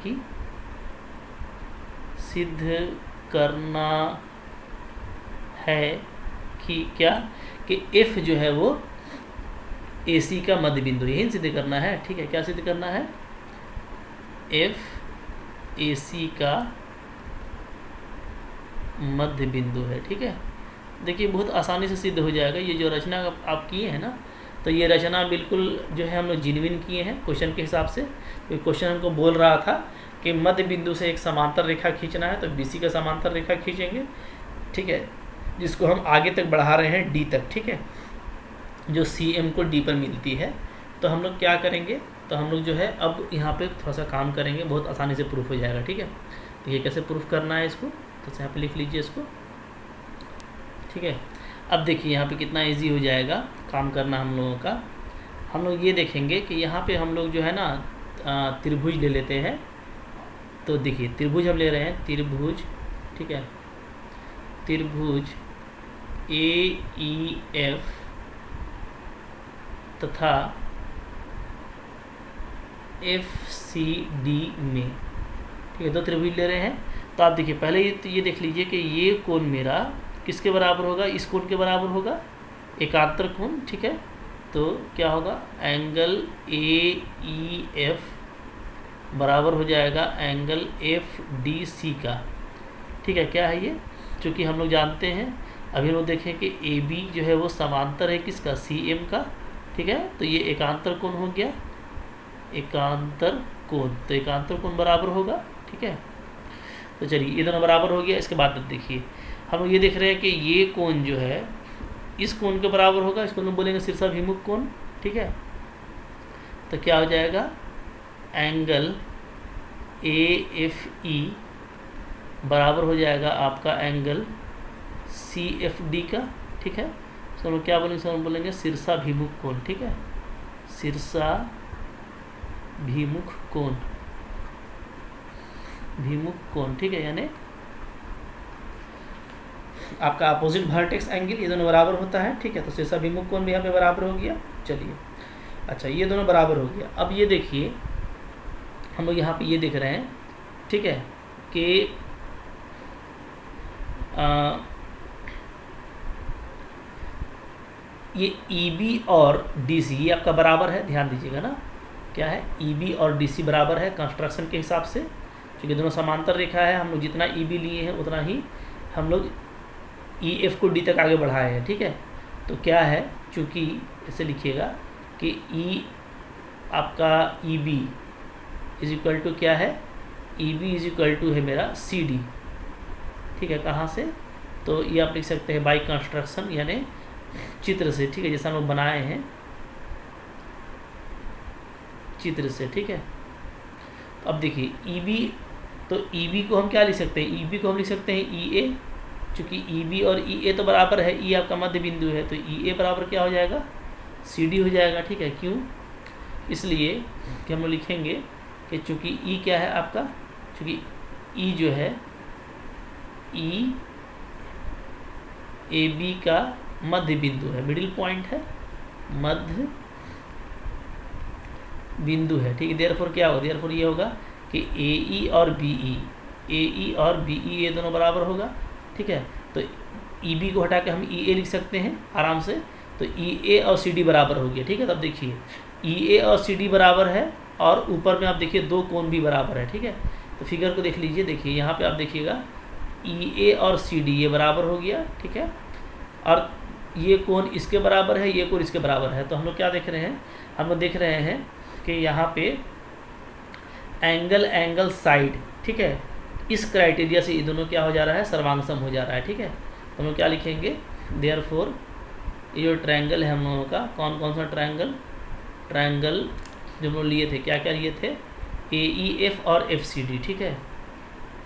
कि क्या कि F जो है वो AC का मध्य बिंदु, यही सिद्ध करना है, ठीक है। क्या सिद्ध करना है? F AC का मध्य बिंदु है, ठीक है। देखिए बहुत आसानी से सिद्ध हो जाएगा। ये जो रचना आप किए हैं ना, तो ये रचना बिल्कुल जो है हम लोग जिन्विन किए हैं क्वेश्चन के हिसाब से। तो क्वेश्चन हमको बोल रहा था कि मध्य बिंदु से एक समांतर रेखा खींचना है, तो BC का समांतर रेखा खींचेंगे, ठीक है, जिसको हम आगे तक बढ़ा रहे हैं D तक, ठीक है, जो CM को D पर मिलती है। तो हम लोग क्या करेंगे? तो हम लोग जो है अब यहाँ पे थोड़ा सा काम करेंगे, बहुत आसानी से प्रूफ हो जाएगा, ठीक है। तो ये कैसे प्रूफ करना है इसको, तो यहाँ पे लिख लीजिए इसको, ठीक है। अब देखिए यहाँ पे कितना इजी हो जाएगा काम करना हम लोगों का। हम लोग ये देखेंगे कि यहाँ पे हम लोग जो है ना त्रिभुज ले लेते हैं। तो देखिए त्रिभुज हम ले रहे हैं, त्रिभुज, ठीक है, त्रिभुज AEF तथा FCD में, ठीक है, दो त्रिभुज ले रहे हैं। तो आप देखिए पहले ये देख लीजिए कि ये कोण मेरा किसके बराबर होगा? इस कोण के बराबर होगा, एकांतर कोण, ठीक है। तो क्या होगा? एंगल AEF बराबर हो जाएगा एंगल FDC का, ठीक है। क्या है ये? चूँकि हम लोग जानते हैं, अभी लोग देखें कि AB जो है वो समांतर है किसका? CM का, ठीक है। तो ये एकांतर कोण हो गया, एकांतर कोण। तो एकांतर कोण बराबर होगा, ठीक है। तो चलिए ये दोनों बराबर हो गया। इसके बाद देखिए हम लोग ये देख रहे हैं कि ये कोण जो है इस कोण के बराबर होगा, इसको हम बोलेंगे शीर्षाभिमुख कोण, ठीक है। तो क्या हो जाएगा? एंगल AFE बराबर हो जाएगा आपका एंगल CFD का, ठीक है। तो हम लोग क्या बोलेंगे? हम बोलेंगे शीर्षाभिमुख कोण, ठीक है, शीर्षाभिमुख कोण, भिमुख कोण, ठीक है। यानी आपका अपोजिट वर्टेक्स एंगल, ये दोनों बराबर होता है, ठीक है। तो शीर्षाभिमुख कोण भी यहाँ पे बराबर हो गया। चलिए अच्छा, ये दोनों बराबर हो गया। अब ये देखिए हम लोग यहाँ पे ये देख रहे हैं, ठीक है, कि ये EB और DC ये आपका बराबर है, ध्यान दीजिएगा ना। क्या है? EB और DC बराबर है कंस्ट्रक्शन के हिसाब से, क्योंकि दोनों समांतर रेखा है। हम लोग जितना EB लिए हैं उतना ही हम लोग EF को D तक आगे बढ़ाए हैं, ठीक है। तो क्या है, चूँकि ऐसे लिखिएगा कि आपका EB इज इक्वल टू क्या है? EB इज इक्वल टू है मेरा CD, ठीक है। कहाँ से? तो ये आप लिख सकते हैं बाई कंस्ट्रक्शन, यानी चित्र से, ठीक है, जैसा हम लोग बनाए हैं चित्र से, ठीक है। अब देखिए EB, तो EB को हम क्या लिख सकते हैं? EB को हम लिख सकते हैं EA, चूँकि EB और EA तो बराबर है, E आपका मध्य बिंदु है, तो EA बराबर क्या हो जाएगा? CD हो जाएगा, ठीक है। क्यों? इसलिए कि हम लोग लिखेंगे कि चूँकि E क्या है आपका, चूँकि E जो है E AB का मध्य बिंदु है, मिडिल पॉइंट है, मध्य बिंदु है, ठीक है। देयरफॉर क्या होगा? देयरफॉर ये होगा कि AE और BE ये दोनों बराबर होगा, ठीक है। तो EB को हटा के हम EA लिख सकते हैं आराम से। तो EA और CD बराबर हो गया, ठीक है। तब देखिए EA और CD बराबर है, और ऊपर में आप देखिए 2 कोण भी बराबर है, ठीक है। तो फिगर को देख लीजिए, देखिए यहाँ पे आप देखिएगा EA और CD ये बराबर हो गया, ठीक है। और ये कोण इसके बराबर है, ये कोण इसके बराबर है। तो हम लोग क्या देख रहे हैं, हम लोग देख रहे हैं कि यहाँ पे एंगल साइड, ठीक है, इस क्राइटेरिया से ये दोनों क्या हो जा रहा है, सर्वांगसम हो जा रहा है, ठीक है। तो हम लोग क्या लिखेंगे, देयरफॉर ये जो ट्रायंगल है हम लोगों का, कौन कौन सा ट्रायंगल जो हम लोग लिए थे, क्या क्या लिए थे, AEF और FCD, ठीक है।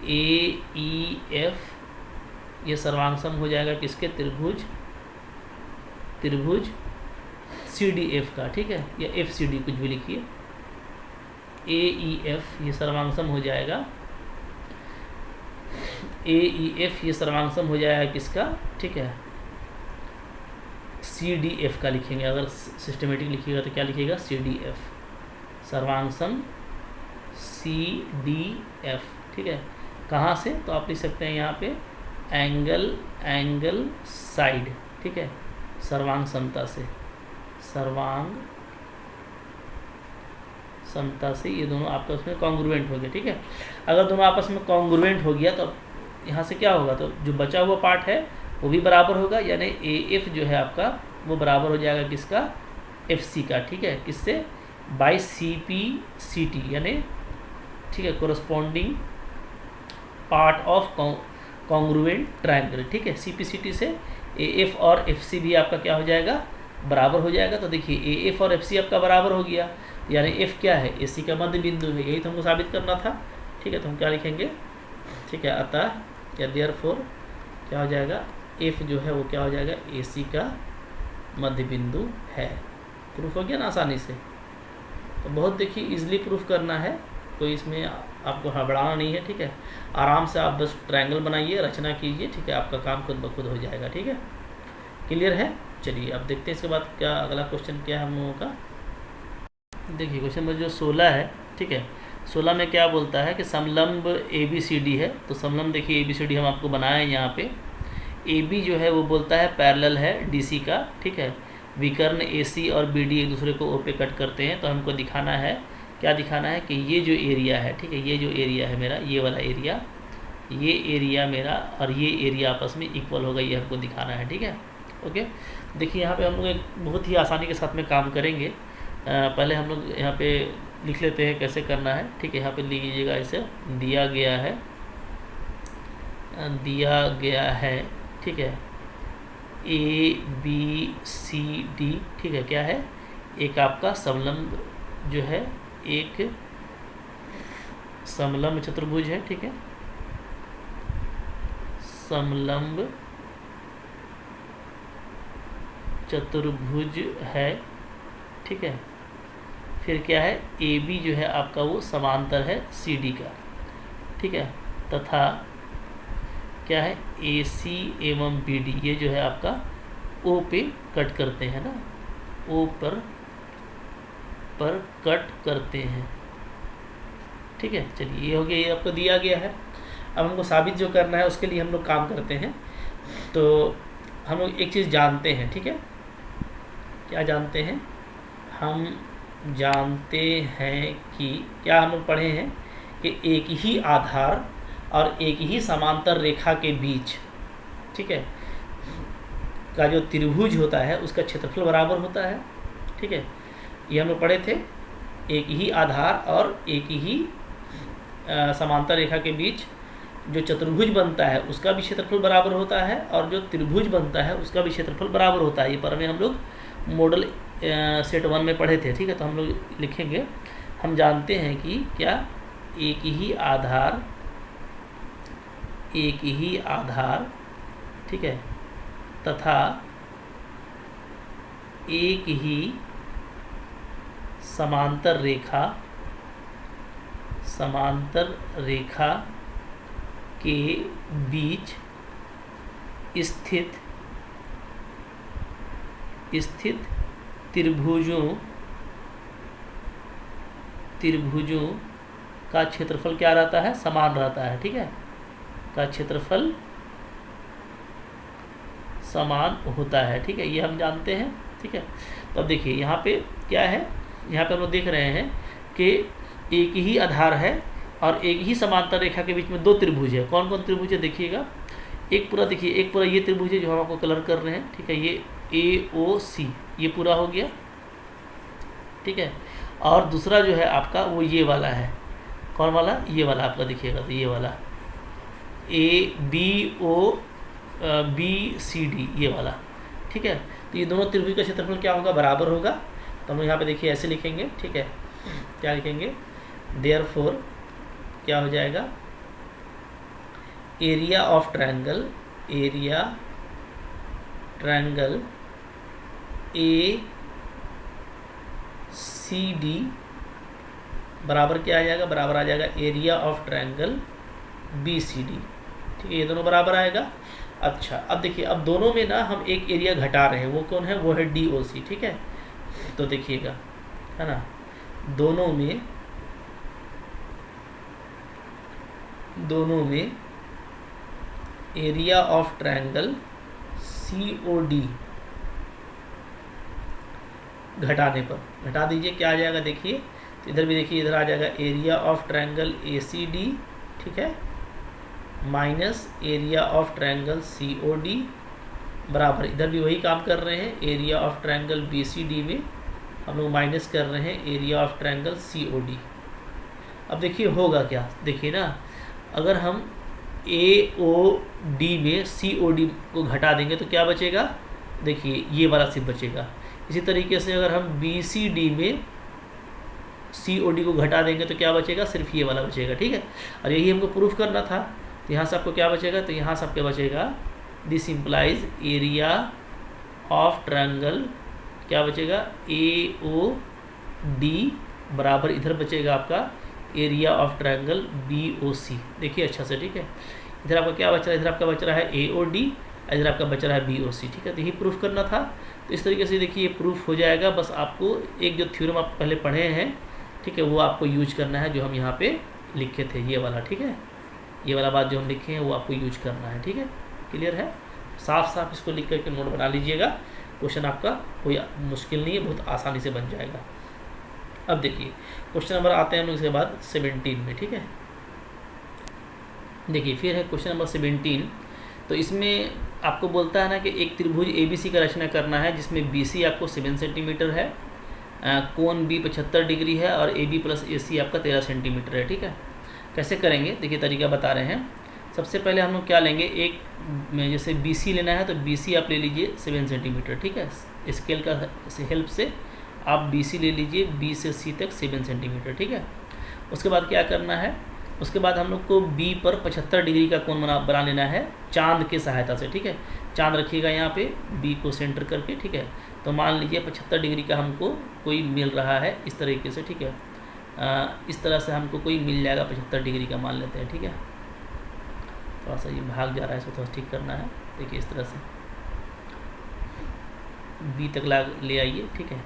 AEF ये सर्वांगसम हो जाएगा किसके, त्रिभुज CDF का, ठीक है, या FCD कुछ भी लिखिए। AEF ये सर्वांगसम हो जाएगा, AEF ये सर्वांगसम हो जाएगा किसका, ठीक है, CDF का लिखेंगे। अगर सिस्टमेटिक लिखिएगा तो क्या लिखिएगा, CDF, सर्वांगसम CDF, ठीक है। कहाँ से, तो आप लिख सकते हैं यहाँ पे एंगल साइड, ठीक है, सर्वांग समता से ये दोनों आपस में कॉन्ग्रुएंट हो गए, ठीक है। अगर दोनों आपस में कॉन्ग्रुएंट हो गया तो यहाँ से क्या होगा, तो जो बचा हुआ पार्ट है वो भी बराबर होगा, यानी AF जो है आपका वो बराबर हो जाएगा किसका, FC का, ठीक है, किससे, बाई CPCT, यानी ठीक है, corresponding part of congruent triangle, ठीक है। CPCT से AF और FC भी आपका क्या हो जाएगा, बराबर हो जाएगा। तो देखिए AF और FC आपका बराबर हो गया, यानी F क्या है, AC का मध्य बिंदु है, यही तो हमको साबित करना था, ठीक है। तो हम क्या लिखेंगे, ठीक है, अतः या देयरफॉर क्या हो जाएगा, F जो है वो क्या हो जाएगा, AC का मध्य बिंदु है। प्रूफ हो गया ना आसानी से। तो बहुत देखिए इजीली प्रूफ करना है, कोई इसमें आपको हड़बड़ाना नहीं है, ठीक है। आराम से आप बस ट्रायंगल बनाइए, रचना कीजिए, ठीक है, आपका काम खुद ब खुद हो जाएगा, ठीक है। क्लियर है, चलिए अब देखते हैं इसके बाद क्या अगला क्वेश्चन क्या है हम लोगों का। देखिए क्वेश्चन नंबर जो 16 है, ठीक है, 16 में क्या बोलता है कि समलंब ABCD है। तो समलंब देखिए ABCD हम आपको बनाए हैं यहाँ पे। AB जो है वो बोलता है पैरेलल है DC का, ठीक है। विकर्ण AC और BD एक दूसरे को O पे कट करते हैं। तो हमको दिखाना है, क्या दिखाना है कि ये जो एरिया है, ठीक है, ये जो एरिया है मेरा, ये वाला एरिया, ये एरिया मेरा और ये एरिया आपस में इक्वल होगा, ये हमको दिखाना है, ठीक है। ओके, देखिए यहाँ पे हम लोग एक बहुत ही आसानी के साथ में काम करेंगे। पहले हम लोग यहाँ पे लिख लेते हैं कैसे करना है, ठीक है। यहाँ पे लिख लीजिएगा, ऐसे दिया गया है, ठीक है, ABCD, ठीक है, क्या है, एक आपका समलंब जो है, एक समलंब चतुर्भुज है, ठीक है, समलंब चतुर्भुज है, ठीक है। फिर क्या है, AB जो है आपका वो समांतर है CD का, ठीक है, तथा क्या है, AC एवं BD ये जो है आपका O पे कट करते हैं ना, O पर कट करते हैं, ठीक है। चलिए ये हो गया, ये आपको दिया गया है। अब हमको साबित जो करना है उसके लिए हम लोग काम करते हैं। तो हम लोग एक चीज़ जानते हैं, ठीक है, क्या जानते हैं, हम जानते हैं कि क्या हम लोग पढ़े हैं कि एक ही आधार और एक ही समांतर रेखा के बीच, ठीक है, का जो त्रिभुज होता है उसका क्षेत्रफल बराबर होता है, ठीक है। ये हम लोग पढ़े थे, एक ही आधार और एक ही समांतर रेखा के बीच जो चतुर्भुज बनता है उसका भी क्षेत्रफल बराबर होता है और जो त्रिभुज बनता है उसका भी क्षेत्रफल बराबर होता है। ये पर में हम लोग मॉडल सेट 1 में पढ़े थे, ठीक है। तो हम लोग लिखेंगे, हम जानते हैं कि क्या, एक ही आधार, ठीक है, तथा एक ही समांतर रेखा के बीच स्थित त्रिभुजों का क्षेत्रफल क्या रहता है, समान रहता है, ठीक है, का क्षेत्रफल समान होता है, ठीक है, ये हम जानते हैं, ठीक है। तो अब देखिए यहाँ पे क्या है, यहाँ पे हम लोग देख रहे हैं कि एक ही आधार है और एक ही समांतर रेखा के बीच में दो त्रिभुज है। कौन कौन त्रिभुज है देखिएगा, एक पूरा देखिए, एक पूरा ये त्रिभुज है जो हम आपको कलर कर रहे हैं, ठीक है, ये AOC ये पूरा हो गया, ठीक है। और दूसरा जो है आपका वो ये वाला है, कौन वाला, ये वाला आपका देखिएगा, तो ये वाला ABOBCD ये वाला, ठीक है। तो ये दोनों त्रिभुज का क्षेत्रफल क्या होगा, बराबर होगा। तो हम लोग यहाँ पे देखिए ऐसे लिखेंगे, ठीक है, क्या लिखेंगे, देयरफॉर क्या हो जाएगा, area of triangle, area triangle ACD बराबर क्या आ जाएगा, बराबर आ जाएगा एरिया ऑफ ट्रायंगल BCD, ठीक है, ये दोनों बराबर आएगा। अच्छा अब देखिए, अब दोनों में ना हम एक एरिया घटा रहे हैं, वो कौन है, वो है DOC, ठीक है। तो देखिएगा, है ना, दोनों में एरिया ऑफ ट्रायंगल COD घटाने पर, घटा दीजिए क्या आ जाएगा देखिए, तो इधर भी देखिए, इधर आ जाएगा एरिया ऑफ ट्रायंगल ACD, ठीक है, minus area of triangle COD बराबर, इधर भी वही काम कर रहे हैं, एरिया ऑफ ट्रायंगल BCD में हम लोग माइनस कर रहे हैं एरिया ऑफ ट्रायंगल COD। अब देखिए होगा क्या, देखिए ना, अगर हम AOD में COD को घटा देंगे तो क्या बचेगा, देखिए ये वाला सिर्फ बचेगा। इसी तरीके से अगर हम BCD में COD को घटा देंगे तो क्या बचेगा, सिर्फ ये वाला बचेगा, ठीक है। और यही हमको प्रूफ करना था, तो यहाँ से आपको क्या बचेगा, तो यहाँ से आपके बचेगा this implies area of triangle क्या बचेगा, AOD बराबर इधर बचेगा आपका एरिया ऑफ ट्रायंगल BOC। देखिए अच्छा से, ठीक है, इधर आपका क्या बच रहा है, इधर आपका बच रहा है AOD, इधर आपका बच रहा है BOC, ठीक है। तो यही प्रूफ करना था। तो इस तरीके से देखिए ये प्रूफ हो जाएगा। बस आपको एक जो थ्योरम आप पहले पढ़े हैं, ठीक है, वो आपको यूज करना है, जो हम यहाँ पे लिखे थे ये वाला, ठीक है, ये वाला बात जो हम लिखे हैं वो आपको यूज करना है, ठीक है। क्लियर है, साफ साफ इसको लिख करके नोट बना लीजिएगा। क्वेश्चन आपका कोई मुश्किल नहीं है, बहुत आसानी से बन जाएगा। अब देखिए क्वेश्चन नंबर आते हैं हम लोग इसके बाद 17 में, ठीक है। देखिए फिर है क्वेश्चन नंबर 17। तो इसमें आपको बोलता है ना कि एक त्रिभुज ABC का रचना करना है जिसमें BC आपको 7 सेंटीमीटर है, कोण B 75 डिग्री है और AB प्लस AC आपका 13 सेंटीमीटर है, ठीक है। कैसे करेंगे देखिए, तरीका बता रहे हैं। सबसे पहले हम लोग क्या लेंगे, एक में जैसे BC लेना है तो BC आप ले लीजिए 7 सेंटीमीटर, ठीक है। स्केल का हेल्प से आप BC ले लीजिए, B से C तक 7 सेंटीमीटर, ठीक है। उसके बाद क्या करना है, उसके बाद हम लोग को B पर 75 डिग्री का कोण बना लेना है चांद की सहायता से, ठीक है। चांद रखिएगा यहाँ पे B को सेंटर करके, ठीक है। तो मान लीजिए 75 डिग्री का हमको कोई मिल रहा है इस तरीके से, ठीक है। इस तरह से हमको कोई मिल जाएगा 75 डिग्री का, मान लेते हैं, ठीक है। थोड़ा सा ये भाग जा रहा है, इसको थोड़ा ठीक करना है। देखिए इस तरह से B तक ले आइए, ठीक है,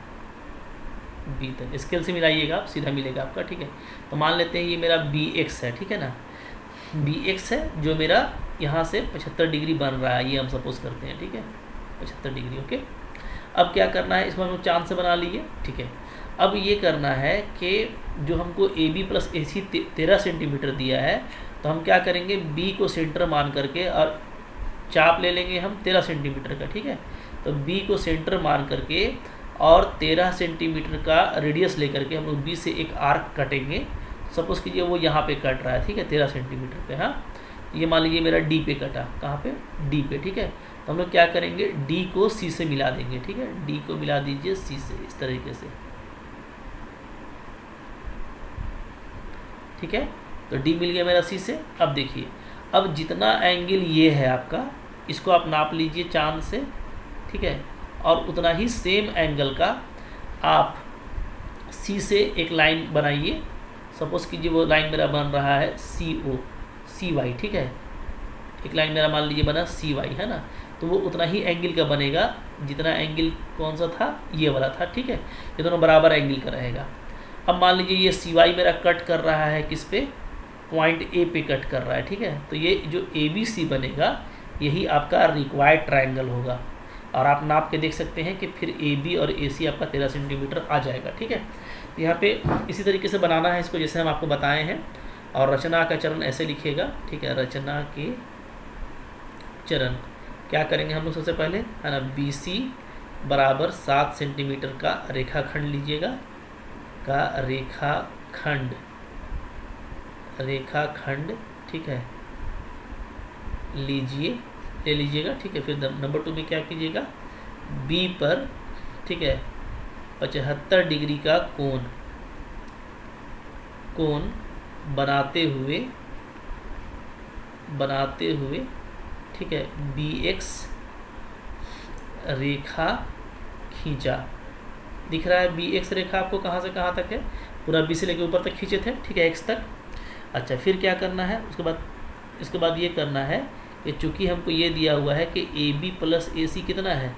B तक स्केल से मिलाइएगा आप, सीधा मिलेगा आपका, ठीक है। तो मान लेते हैं ये मेरा BX है, ठीक है ना, BX है जो मेरा यहाँ से 75 डिग्री बन रहा है, ये हम सपोज करते हैं, ठीक है, 75 डिग्री, ओके। अब क्या करना है, इसको हम लोग चांद से बना लिए, ठीक है। अब ये करना है कि जो हमको AB प्लस AC 13 सेंटीमीटर दिया है, तो हम क्या करेंगे, B को सेंटर मान करके और चाप ले लेंगे हम 13 सेंटीमीटर का, ठीक है। तो B को सेंटर मान करके और 13 सेंटीमीटर का रेडियस लेकर के हम लोग B से एक आर्क काटेंगे। सपोज कीजिए वो यहाँ पे कट रहा है, ठीक है, 13 सेंटीमीटर पे, हाँ। ये मान लीजिए मेरा D पे कटा, कहाँ पे, D पे, ठीक है। तो हम लोग क्या करेंगे, D को C से मिला देंगे, ठीक है, D को मिला दीजिए C से, इस तरीके से, ठीक है। तो D मिल गया मेरा C से। अब देखिए, अब जितना एंगल ये है आपका, इसको आप नाप लीजिए चांद से, ठीक है, और उतना ही सेम एंगल का आप C से एक लाइन बनाइए। सपोज कीजिए वो लाइन मेरा बन रहा है CY, ठीक है, एक लाइन मेरा मान लीजिए बना CY, है ना। तो वो उतना ही एंगल का बनेगा जितना एंगल कौन सा था, ये वाला था, ठीक है। ये दोनों बराबर एंगल का रहेगा। अब मान लीजिए ये CY मेरा कट कर रहा है किस पे, पॉइंट A पे कट कर रहा है, ठीक है। तो ये जो ABC बनेगा यही आपका रिक्वायर्ड ट्रायंगल होगा। और आप नाप के देख सकते हैं कि फिर ए बी और ए सी आपका 13 सेंटीमीटर आ जाएगा। ठीक है, यहाँ पे इसी तरीके से बनाना है इसको जैसे हम आपको बताए हैं। और रचना का चरण ऐसे लिखिएगा। ठीक है, रचना के चरण क्या करेंगे हम लोग सबसे पहले, है ना, बी सी बराबर 7 सेंटीमीटर का रेखाखंड लीजिएगा, का रेखाखंड ठीक है ले लीजिएगा। ठीक है, फिर नंबर 2 में क्या कीजिएगा, बी पर ठीक है 75 डिग्री का कोण बनाते हुए ठीक है बी एक्स रेखा खींचा। दिख रहा है बी एक्स रेखा आपको कहाँ से कहाँ तक है, पूरा बी से लेकर ऊपर तक खींचे थे। ठीक है, एक्स तक। अच्छा, फिर क्या करना है, उसके बाद ये करना है कि चूंकि हमको ये दिया हुआ है कि ए बी प्लस ए सी कितना है,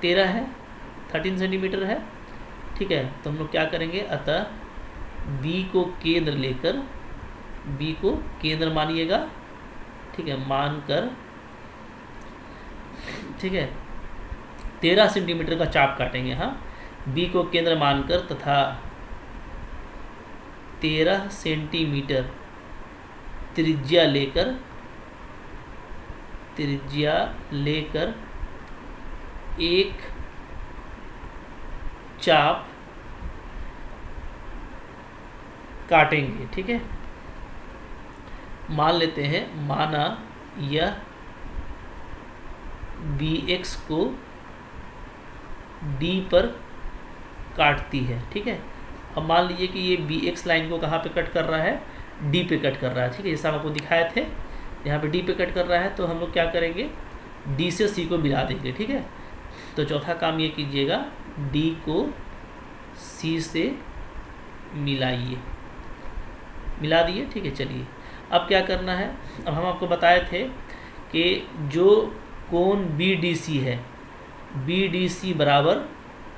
13 है, 13 सेंटीमीटर है। ठीक है, तो हम लोग क्या करेंगे, अतः बी को केंद्र मानिएगा। ठीक है, मानकर ठीक है 13 सेंटीमीटर का चाप काटेंगे। हाँ, बी को केंद्र मानकर तथा 13 सेंटीमीटर त्रिज्या लेकर एक चाप काटेंगे। ठीक है, मान लेते हैं, माना यह बी एक्स को डी पर काटती है। ठीक है, अब मान लीजिए कि ये बी एक्स लाइन को कहाँ पे कट कर रहा है, डी पे कट कर रहा है। ठीक है, जैसा हम आपको दिखाए थे, यहाँ पे डी पे कट कर रहा है, तो हम लोग क्या करेंगे, डी से सी को मिला देंगे। ठीक है, तो चौथा काम ये कीजिएगा, डी को सी से मिला दिए। ठीक है, चलिए अब क्या करना है, अब हम आपको बताए थे कि जो कोण बी डी सी है, बी डी सी बराबर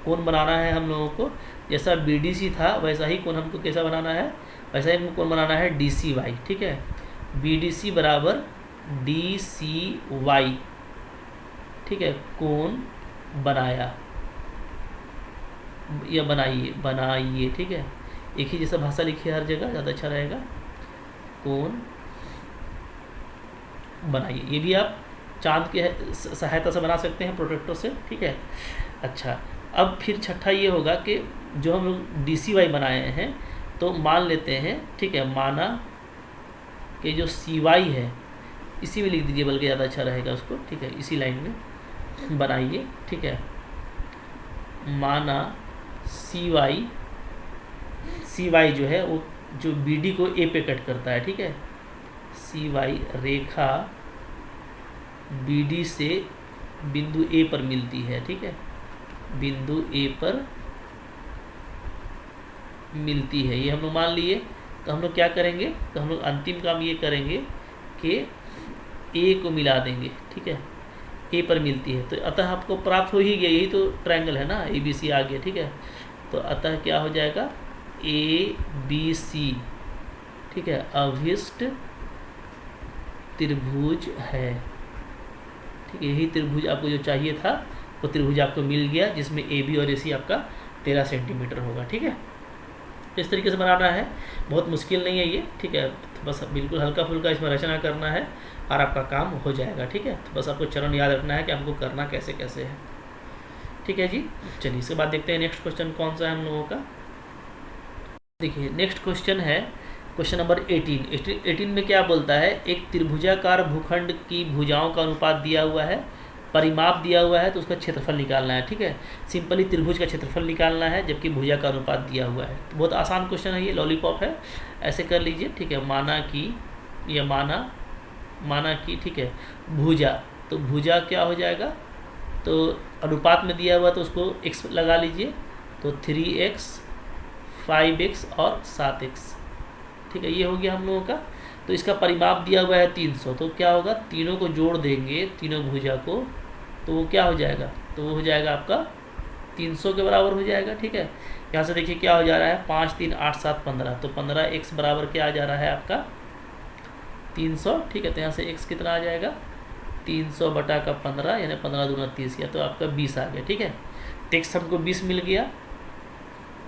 कोण बनाना है हम लोगों को, जैसा बी डी सी था वैसा ही कोण हमको कैसा बनाना है, वैसा ही हमको कोण बनाना है डी सी वाई। ठीक है, बी डी सी बराबर डी सी वाई। ठीक है, कोण बनाया या बनाइए। ठीक है, एक ही जैसा भाषा लिखिए हर जगह, ज़्यादा अच्छा रहेगा। कोण बनाइए, ये भी आप चांद के सहायता से बना सकते हैं, प्रोटेक्टर से। ठीक है, अच्छा, अब फिर छठा ये होगा कि जो हम लोग डी सी वाई बनाए हैं, तो मान लेते हैं, ठीक है, माना कि जो सी वाई है, इसी में लिख दीजिए, बल्कि ज़्यादा अच्छा रहेगा उसको। ठीक है, इसी लाइन में बनाइए। ठीक है, माना सी वाई जो है वो जो बी डी को ए पे कट करता है। ठीक है, सी वाई रेखा बी डी से बिंदु ए पर मिलती है। ठीक है, बिंदु ए पर मिलती है, ये हम लोग मान लिए। तो हम लोग क्या करेंगे, तो हम लोग अंतिम काम ये करेंगे कि ए को मिला देंगे। ठीक है, ए पर मिलती है, तो अतः आपको प्राप्त हो ही गया, यही तो ट्रायंगल है ना, ए बी सी आ गया। ठीक है, तो अतः क्या हो जाएगा, ए बी सी ठीक है अभिष्ट त्रिभुज है। ठीक है, यही त्रिभुज आपको जो चाहिए था वो त्रिभुज आपको मिल गया, जिसमें ए बी और ए सी आपका 13 सेंटीमीटर होगा। ठीक है, इस तरीके से बनाना है, बहुत मुश्किल नहीं है ये। ठीक है, तो बस बिल्कुल हल्का फुल्का इसमें रचना करना है और आपका काम हो जाएगा। ठीक है, तो बस आपको चरण याद रखना है कि हमको करना कैसे कैसे है। ठीक है जी, चलिए इसके बाद देखते हैं नेक्स्ट क्वेश्चन कौन सा है हम लोगों का। देखिए नेक्स्ट क्वेश्चन है क्वेश्चन नंबर 18 में क्या बोलता है, एक त्रिभुजाकार भूखंड की भुजाओं का अनुपात दिया हुआ है, परिमाप दिया हुआ है, तो उसका क्षेत्रफल निकालना है। ठीक है, सिंपली त्रिभुज का क्षेत्रफल निकालना है, जबकि भुजा का अनुपात दिया हुआ है। तो बहुत आसान क्वेश्चन है ये, लॉलीपॉप है, ऐसे कर लीजिए। ठीक है, माना कि ठीक है भुजा, तो भुजा क्या हो जाएगा, तो अनुपात में दिया हुआ तो उसको x लगा लीजिए, तो 3x 5x और 7x। ठीक है, ये हो गया हम लोगों का। तो इसका परिमाप दिया हुआ है 300, तो क्या होगा, तीनों को जोड़ देंगे, तीनों भुजा को, तो वो क्या हो जाएगा, तो वो हो जाएगा आपका 300 के बराबर हो जाएगा। ठीक है, यहाँ से देखिए क्या हो जा रहा है, 5 3 8 7 15, तो 15x बराबर क्या आ जा रहा है आपका 300। ठीक है, तो यहाँ से x कितना आ जाएगा, 300/15 यानी 15 दूना 30, या तो आपका 20 आ गया। ठीक है, टेक्स्ट हमको 20 मिल गया।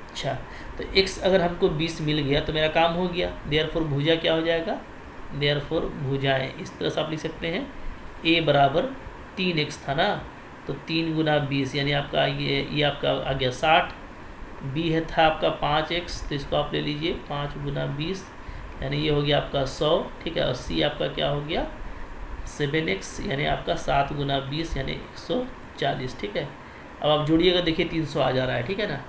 अच्छा, तो x अगर हमको 20 मिल गया तो मेरा काम हो गया। देयरफॉर भुजा क्या हो जाएगा, देयरफॉर भुजाएँ इस तरह से आप लिख सकते हैं। a बराबर 3x था ना, तो 3 गुना 20 यानी आपका ये आपका आ गया 60। b है था आपका 5x, तो इसको आप ले लीजिए 5 गुना 20 यानी ये हो गया आपका 100। ठीक है, और c आपका क्या हो गया 7x यानी आपका 7 गुना 20 यानी 140। ठीक है, अब आप जोड़िएगा, देखिए 300 आ जा रहा है। ठीक है ना,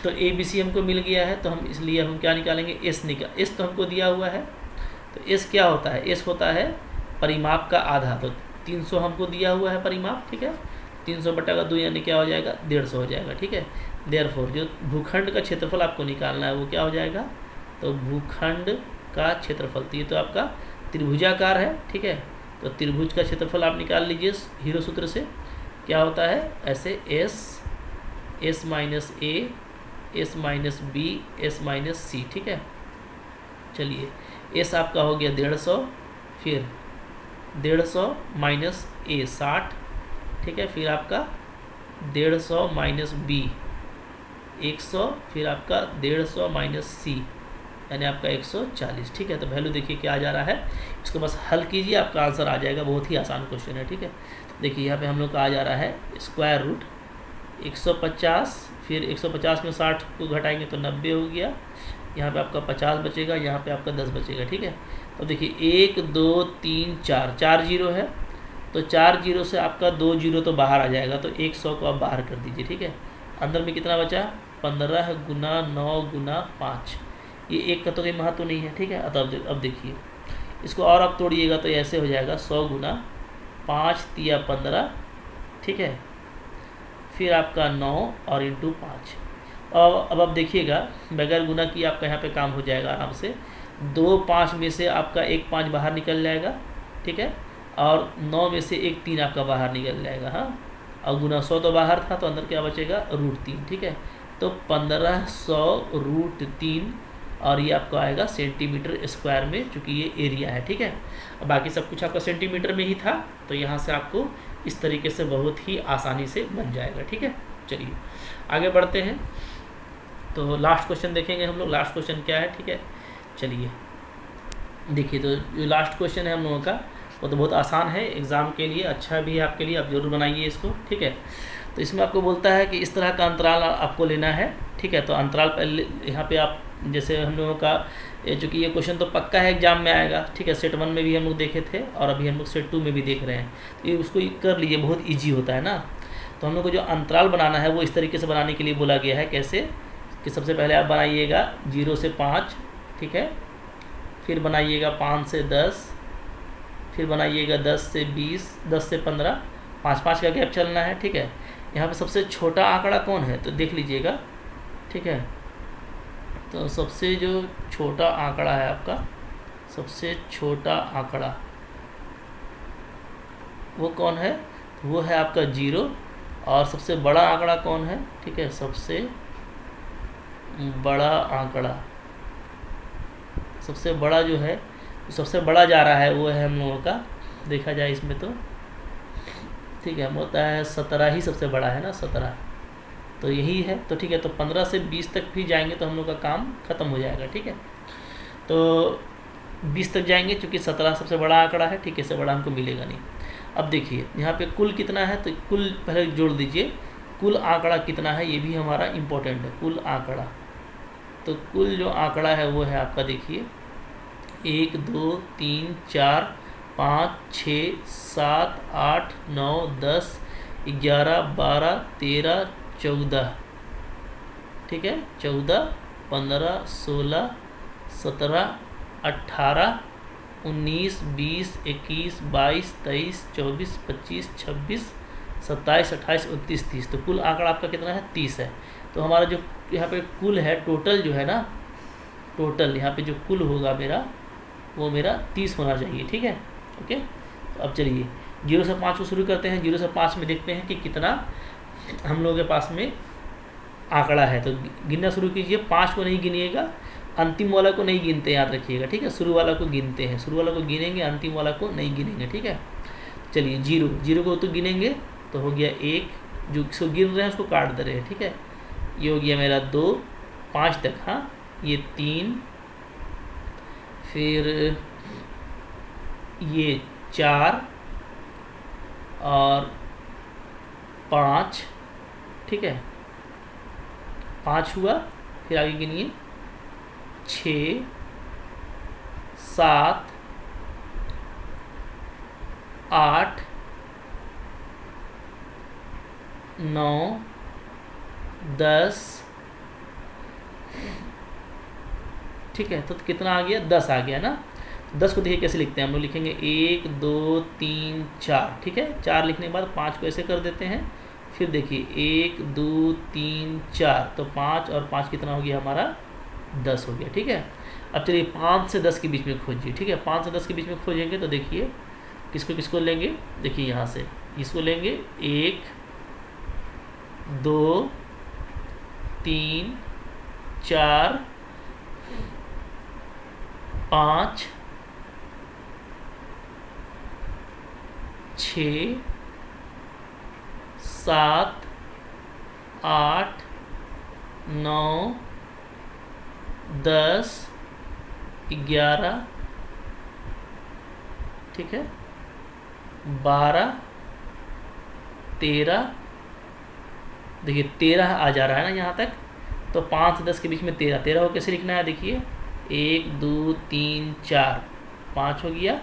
तो ए बी सी हमको मिल गया है, तो हम इसलिए हम क्या निकालेंगे, एस एस तो हमको दिया हुआ है। तो एस क्या होता है, एस होता है परिमाप का आधा। तो 300 हमको दिया हुआ है परिमाप। ठीक है, 300/2 यानी क्या हो जाएगा 150 हो जाएगा। ठीक है, देयरफॉर जो भूखंड का क्षेत्रफल आपको निकालना है वो क्या हो जाएगा, तो भूखंड का क्षेत्रफल, तो ये तो आपका त्रिभुजाकार है। ठीक है, तो त्रिभुज का क्षेत्रफल आप निकाल लीजिए हीरो सूत्र से। क्या होता है ऐसे, s minus a, s minus b, s minus c. ठीक है, चलिए एस आपका हो गया 150, फिर 150 माइनस ए 60। ठीक है, फिर आपका 150 माइनस बी 100, फिर आपका 150 माइनस सी यानी आपका 140। ठीक है, तो वैल्यू देखिए क्या आ जा रहा है, इसको बस हल कीजिए आपका आंसर आ जाएगा। बहुत ही आसान क्वेश्चन है। ठीक है, देखिए यहाँ पे हम लोग का आ जा रहा है स्क्वायर रूट 150, फिर 150 में 60 को घटाएंगे तो 90 हो गया। यहाँ पे आपका 50 बचेगा, यहाँ पे आपका 10 बचेगा। ठीक है, तो देखिए 1 2 3 4 4 जीरो है, तो 4 जीरो से आपका 2 जीरो तो बाहर आ जाएगा, तो 100 को आप बाहर कर दीजिए। ठीक है, अंदर में कितना बचा, 15 गुना 9 गुना 5, ये एक का तो कोई महत्व नहीं है। ठीक है, अब देखिए इसको और आप तोड़िएगा तो ऐसे हो जाएगा 100 गुना 5 तिया 15। ठीक है, फिर आपका 9 और इंटू 5। अब आप देखिएगा बगैर गुना की आपका यहाँ पे काम हो जाएगा आराम से। 2 5 में से आपका एक 5 बाहर निकल जाएगा। ठीक है, और 9 में से एक 3 आपका बाहर निकल जाएगा। हाँ, और गुना 100 तो बाहर था, तो अंदर क्या बचेगा √3। ठीक है, तो 1500 √3 और ये आपका आएगा सेंटीमीटर स्क्वायर में, चूँकि ये एरिया है। ठीक है, और बाकी सब कुछ आपका सेंटीमीटर में ही था, तो यहाँ से आपको इस तरीके से बहुत ही आसानी से बन जाएगा। ठीक है, चलिए आगे बढ़ते हैं। तो लास्ट क्वेश्चन देखेंगे हम लोग। लास्ट क्वेश्चन क्या है, ठीक है, चलिए देखिए। तो जो लास्ट क्वेश्चन है हम लोगों का वो तो बहुत आसान है, एग्ज़ाम के लिए अच्छा भी है आपके लिए, आप ज़रूर बनाइए इसको। ठीक है, तो इसमें आपको बोलता है कि इस तरह का अंतराल आपको लेना है। ठीक है, तो अंतराल पहले यहाँ पे आप जैसे हम लोगों का चूँकि ये क्वेश्चन तो पक्का है एग्जाम में आएगा। ठीक है, सेट 1 में भी हम लोग देखे थे और अभी हम लोग सेट 2 में भी देख रहे हैं, तो ये उसको कर लीजिए, बहुत ईजी होता है ना। तो हम लोग को जो अंतराल बनाना है वो इस तरीके से बनाने के लिए बोला गया है। कैसे कि सबसे पहले आप बनाइएगा 0 से 5। ठीक है, फिर बनाइएगा 5 से 10, फिर बनाइएगा 10 से 20, 10 से 15, 5-5 का गैप चलना है। ठीक है, यहाँ पे सबसे छोटा आंकड़ा कौन है तो देख लीजिएगा। ठीक है, तो सबसे जो छोटा आंकड़ा है आपका, सबसे छोटा आंकड़ा वो कौन है, वो है आपका 0। और सबसे बड़ा आंकड़ा कौन है, ठीक है, सबसे बड़ा आंकड़ा, सबसे बड़ा जो है, सबसे बड़ा जा रहा है वो है हम लोगों का, देखा जाए इसमें तो ठीक है, होता है 17 ही सबसे बड़ा है ना, 17 तो यही है। तो ठीक है, तो 15 से 20 तक भी जाएंगे तो हम लोग का काम ख़त्म हो जाएगा। ठीक है, तो 20 तक जाएंगे चूँकि 17 सबसे बड़ा आंकड़ा है। ठीक है, इससे बड़ा हमको मिलेगा नहीं। अब देखिए यहाँ पे कुल कितना है, तो कुल पहले जोड़ दीजिए, कुल आंकड़ा कितना है ये भी हमारा इम्पोर्टेंट है। कुल आंकड़ा, तो कुल जो आंकड़ा है वो है आपका, देखिए 1 2 3 4 5 6 7 8 9 10 11 12 13 14। ठीक है, 14 15 16 17 18 19 20 21 22 23 24 25 26 27 28 29 30। तो कुल आंकड़ा आपका कितना है, 30 है। तो हमारा जो यहाँ पे कुल है, टोटल जो है ना, टोटल यहाँ पे जो कुल होगा मेरा, वो मेरा 30 होना चाहिए। ठीक है, ओके। तो अब चलिए 0 से 5 को शुरू करते हैं। 0 से 5 में देखते हैं कि कितना हम लोगों के पास में आंकड़ा है। तो गिनना शुरू कीजिए। 5 को नहीं गिनिएगा, अंतिम वाला को नहीं गिनते, याद रखिएगा। ठीक है, शुरू वाला को गिनते हैं, शुरू वाला को गिनेंगे, अंतिम वाला को नहीं गिनेंगे। ठीक है, चलिए जीरो, जीरो को तो गिनेंगे तो हो गया 1, जो इसको गिन रहे हैं उसको काट दे रहे हैं, ठीक है। ये हो गया मेरा 2, 5 तक, हाँ, ये 3, फिर ये 4 और 5, ठीक है, 5 हुआ, फिर आगे गिनिए 6, 7, 8, 9, 10, ठीक है। तो कितना आ गया, 10 आ गया ना। 10 को देखिए कैसे लिखते हैं, हम लोग लिखेंगे 1 2 3 4, ठीक है। 4 लिखने के बाद 5 को ऐसे कर देते हैं, फिर देखिए 1 2 3 4, तो 5 और 5 कितना हो गया हमारा, 10 हो गया, ठीक है। अब चलिए 5 से 10 के बीच में खोजिए, ठीक है। 5 से 10 के बीच में खोजेंगे तो देखिए किसको किसको लेंगे, देखिए यहाँ से इसको लेंगे, 1 2 3 4 5 6 7 8 9 10 11, ठीक है, 12 13, देखिए 13 आ जा रहा है ना यहाँ तक। तो 5 से 10 के बीच में 13, 13 को कैसे लिखना है, देखिए 1 2 3 4, 5 हो गया,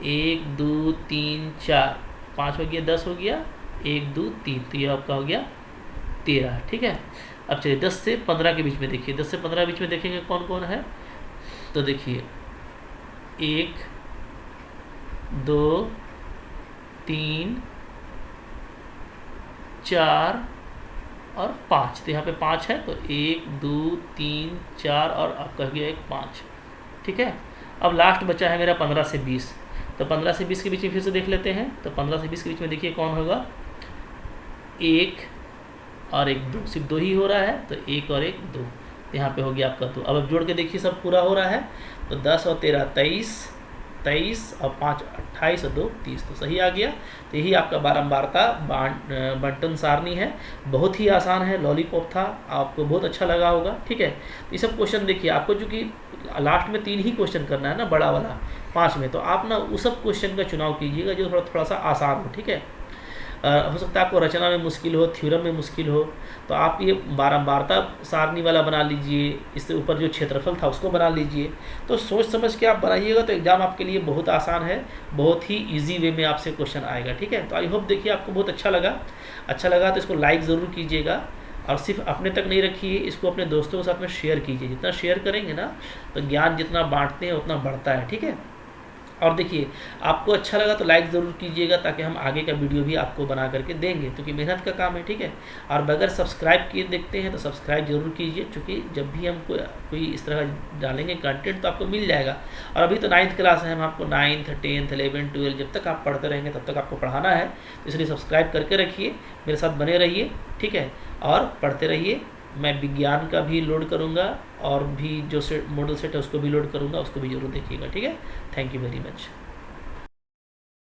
1 2 3 4, 5 हो गया, 10 हो गया, 1 2 3, तो ये आपका हो गया 13, ठीक है। अब चलिए 10 से 15 के बीच में देखिए, 10 से 15 के बीच में देखेंगे कौन कौन है, तो देखिए 1 2 3 4 और 5, तो यहाँ पे 5 है, तो 1 2 3 4 और आपका गया एक 5, ठीक है। अब लास्ट बचा है मेरा 15 से 20, तो 15 से 20 के बीच में फिर से देख लेते हैं। तो 15 से 20 के बीच में देखिए कौन होगा, 1 और 1 2, सिर्फ 2 ही हो रहा है, तो 1 और 1 2, यहाँ पे हो गया आपका 2। अब जोड़ के देखिए सब पूरा हो रहा है, तो 10 और 13 23, 23 और 5 28 और 2 30, तो सही आ गया। तो यही आपका बारंबारता बंटन सारणी है, बहुत ही आसान है, लॉलीपॉप था, आपको बहुत अच्छा लगा होगा, ठीक है। तो ये सब क्वेश्चन देखिए, आपको चूँकि लास्ट में 3 ही क्वेश्चन करना है ना, बड़ा वाला 5 में, तो आप ना उस सब क्वेश्चन का चुनाव कीजिएगा जो थोड़ा सा आसान हो, ठीक है। हो सकता है आपको रचना में मुश्किल हो, थ्योरम में मुश्किल हो, तो आप ये बारंबारता सारणी वाला बना लीजिए, इससे ऊपर जो क्षेत्रफल था उसको बना लीजिए। तो सोच समझ के आप बनाइएगा तो एग्ज़ाम आपके लिए बहुत आसान है, बहुत ही इजी वे में आपसे क्वेश्चन आएगा, ठीक है। तो आई होप देखिए आपको बहुत अच्छा लगा तो इसको लाइक ज़रूर कीजिएगा, और सिर्फ अपने तक नहीं रखिए, इसको अपने दोस्तों के साथ में शेयर कीजिए। जितना शेयर करेंगे ना, तो ज्ञान जितना बांटते हैं उतना बढ़ता है, ठीक है। और देखिए आपको अच्छा लगा तो लाइक ज़रूर कीजिएगा, ताकि हम आगे का वीडियो भी आपको बना करके देंगे, क्योंकि मेहनत का काम है, ठीक है। और अगर सब्सक्राइब किए देखते हैं तो सब्सक्राइब जरूर कीजिए, क्योंकि जब भी हम कोई इस तरह डालेंगे कंटेंट तो आपको मिल जाएगा। और अभी तो 9th क्लास है, हम आपको 9th 10th 11th 12 जब तक आप पढ़ते रहेंगे तब तक आपको पढ़ाना है, तो इसलिए सब्सक्राइब करके रखिए, मेरे साथ बने रहिए, ठीक है, और पढ़ते रहिए। मैं विज्ञान का भी लोड करूँगा, और भी जो मॉडल सेट है उसको भी लोड करूँगा, उसको भी जरूर देखिएगा, ठीक है। Thank you very much.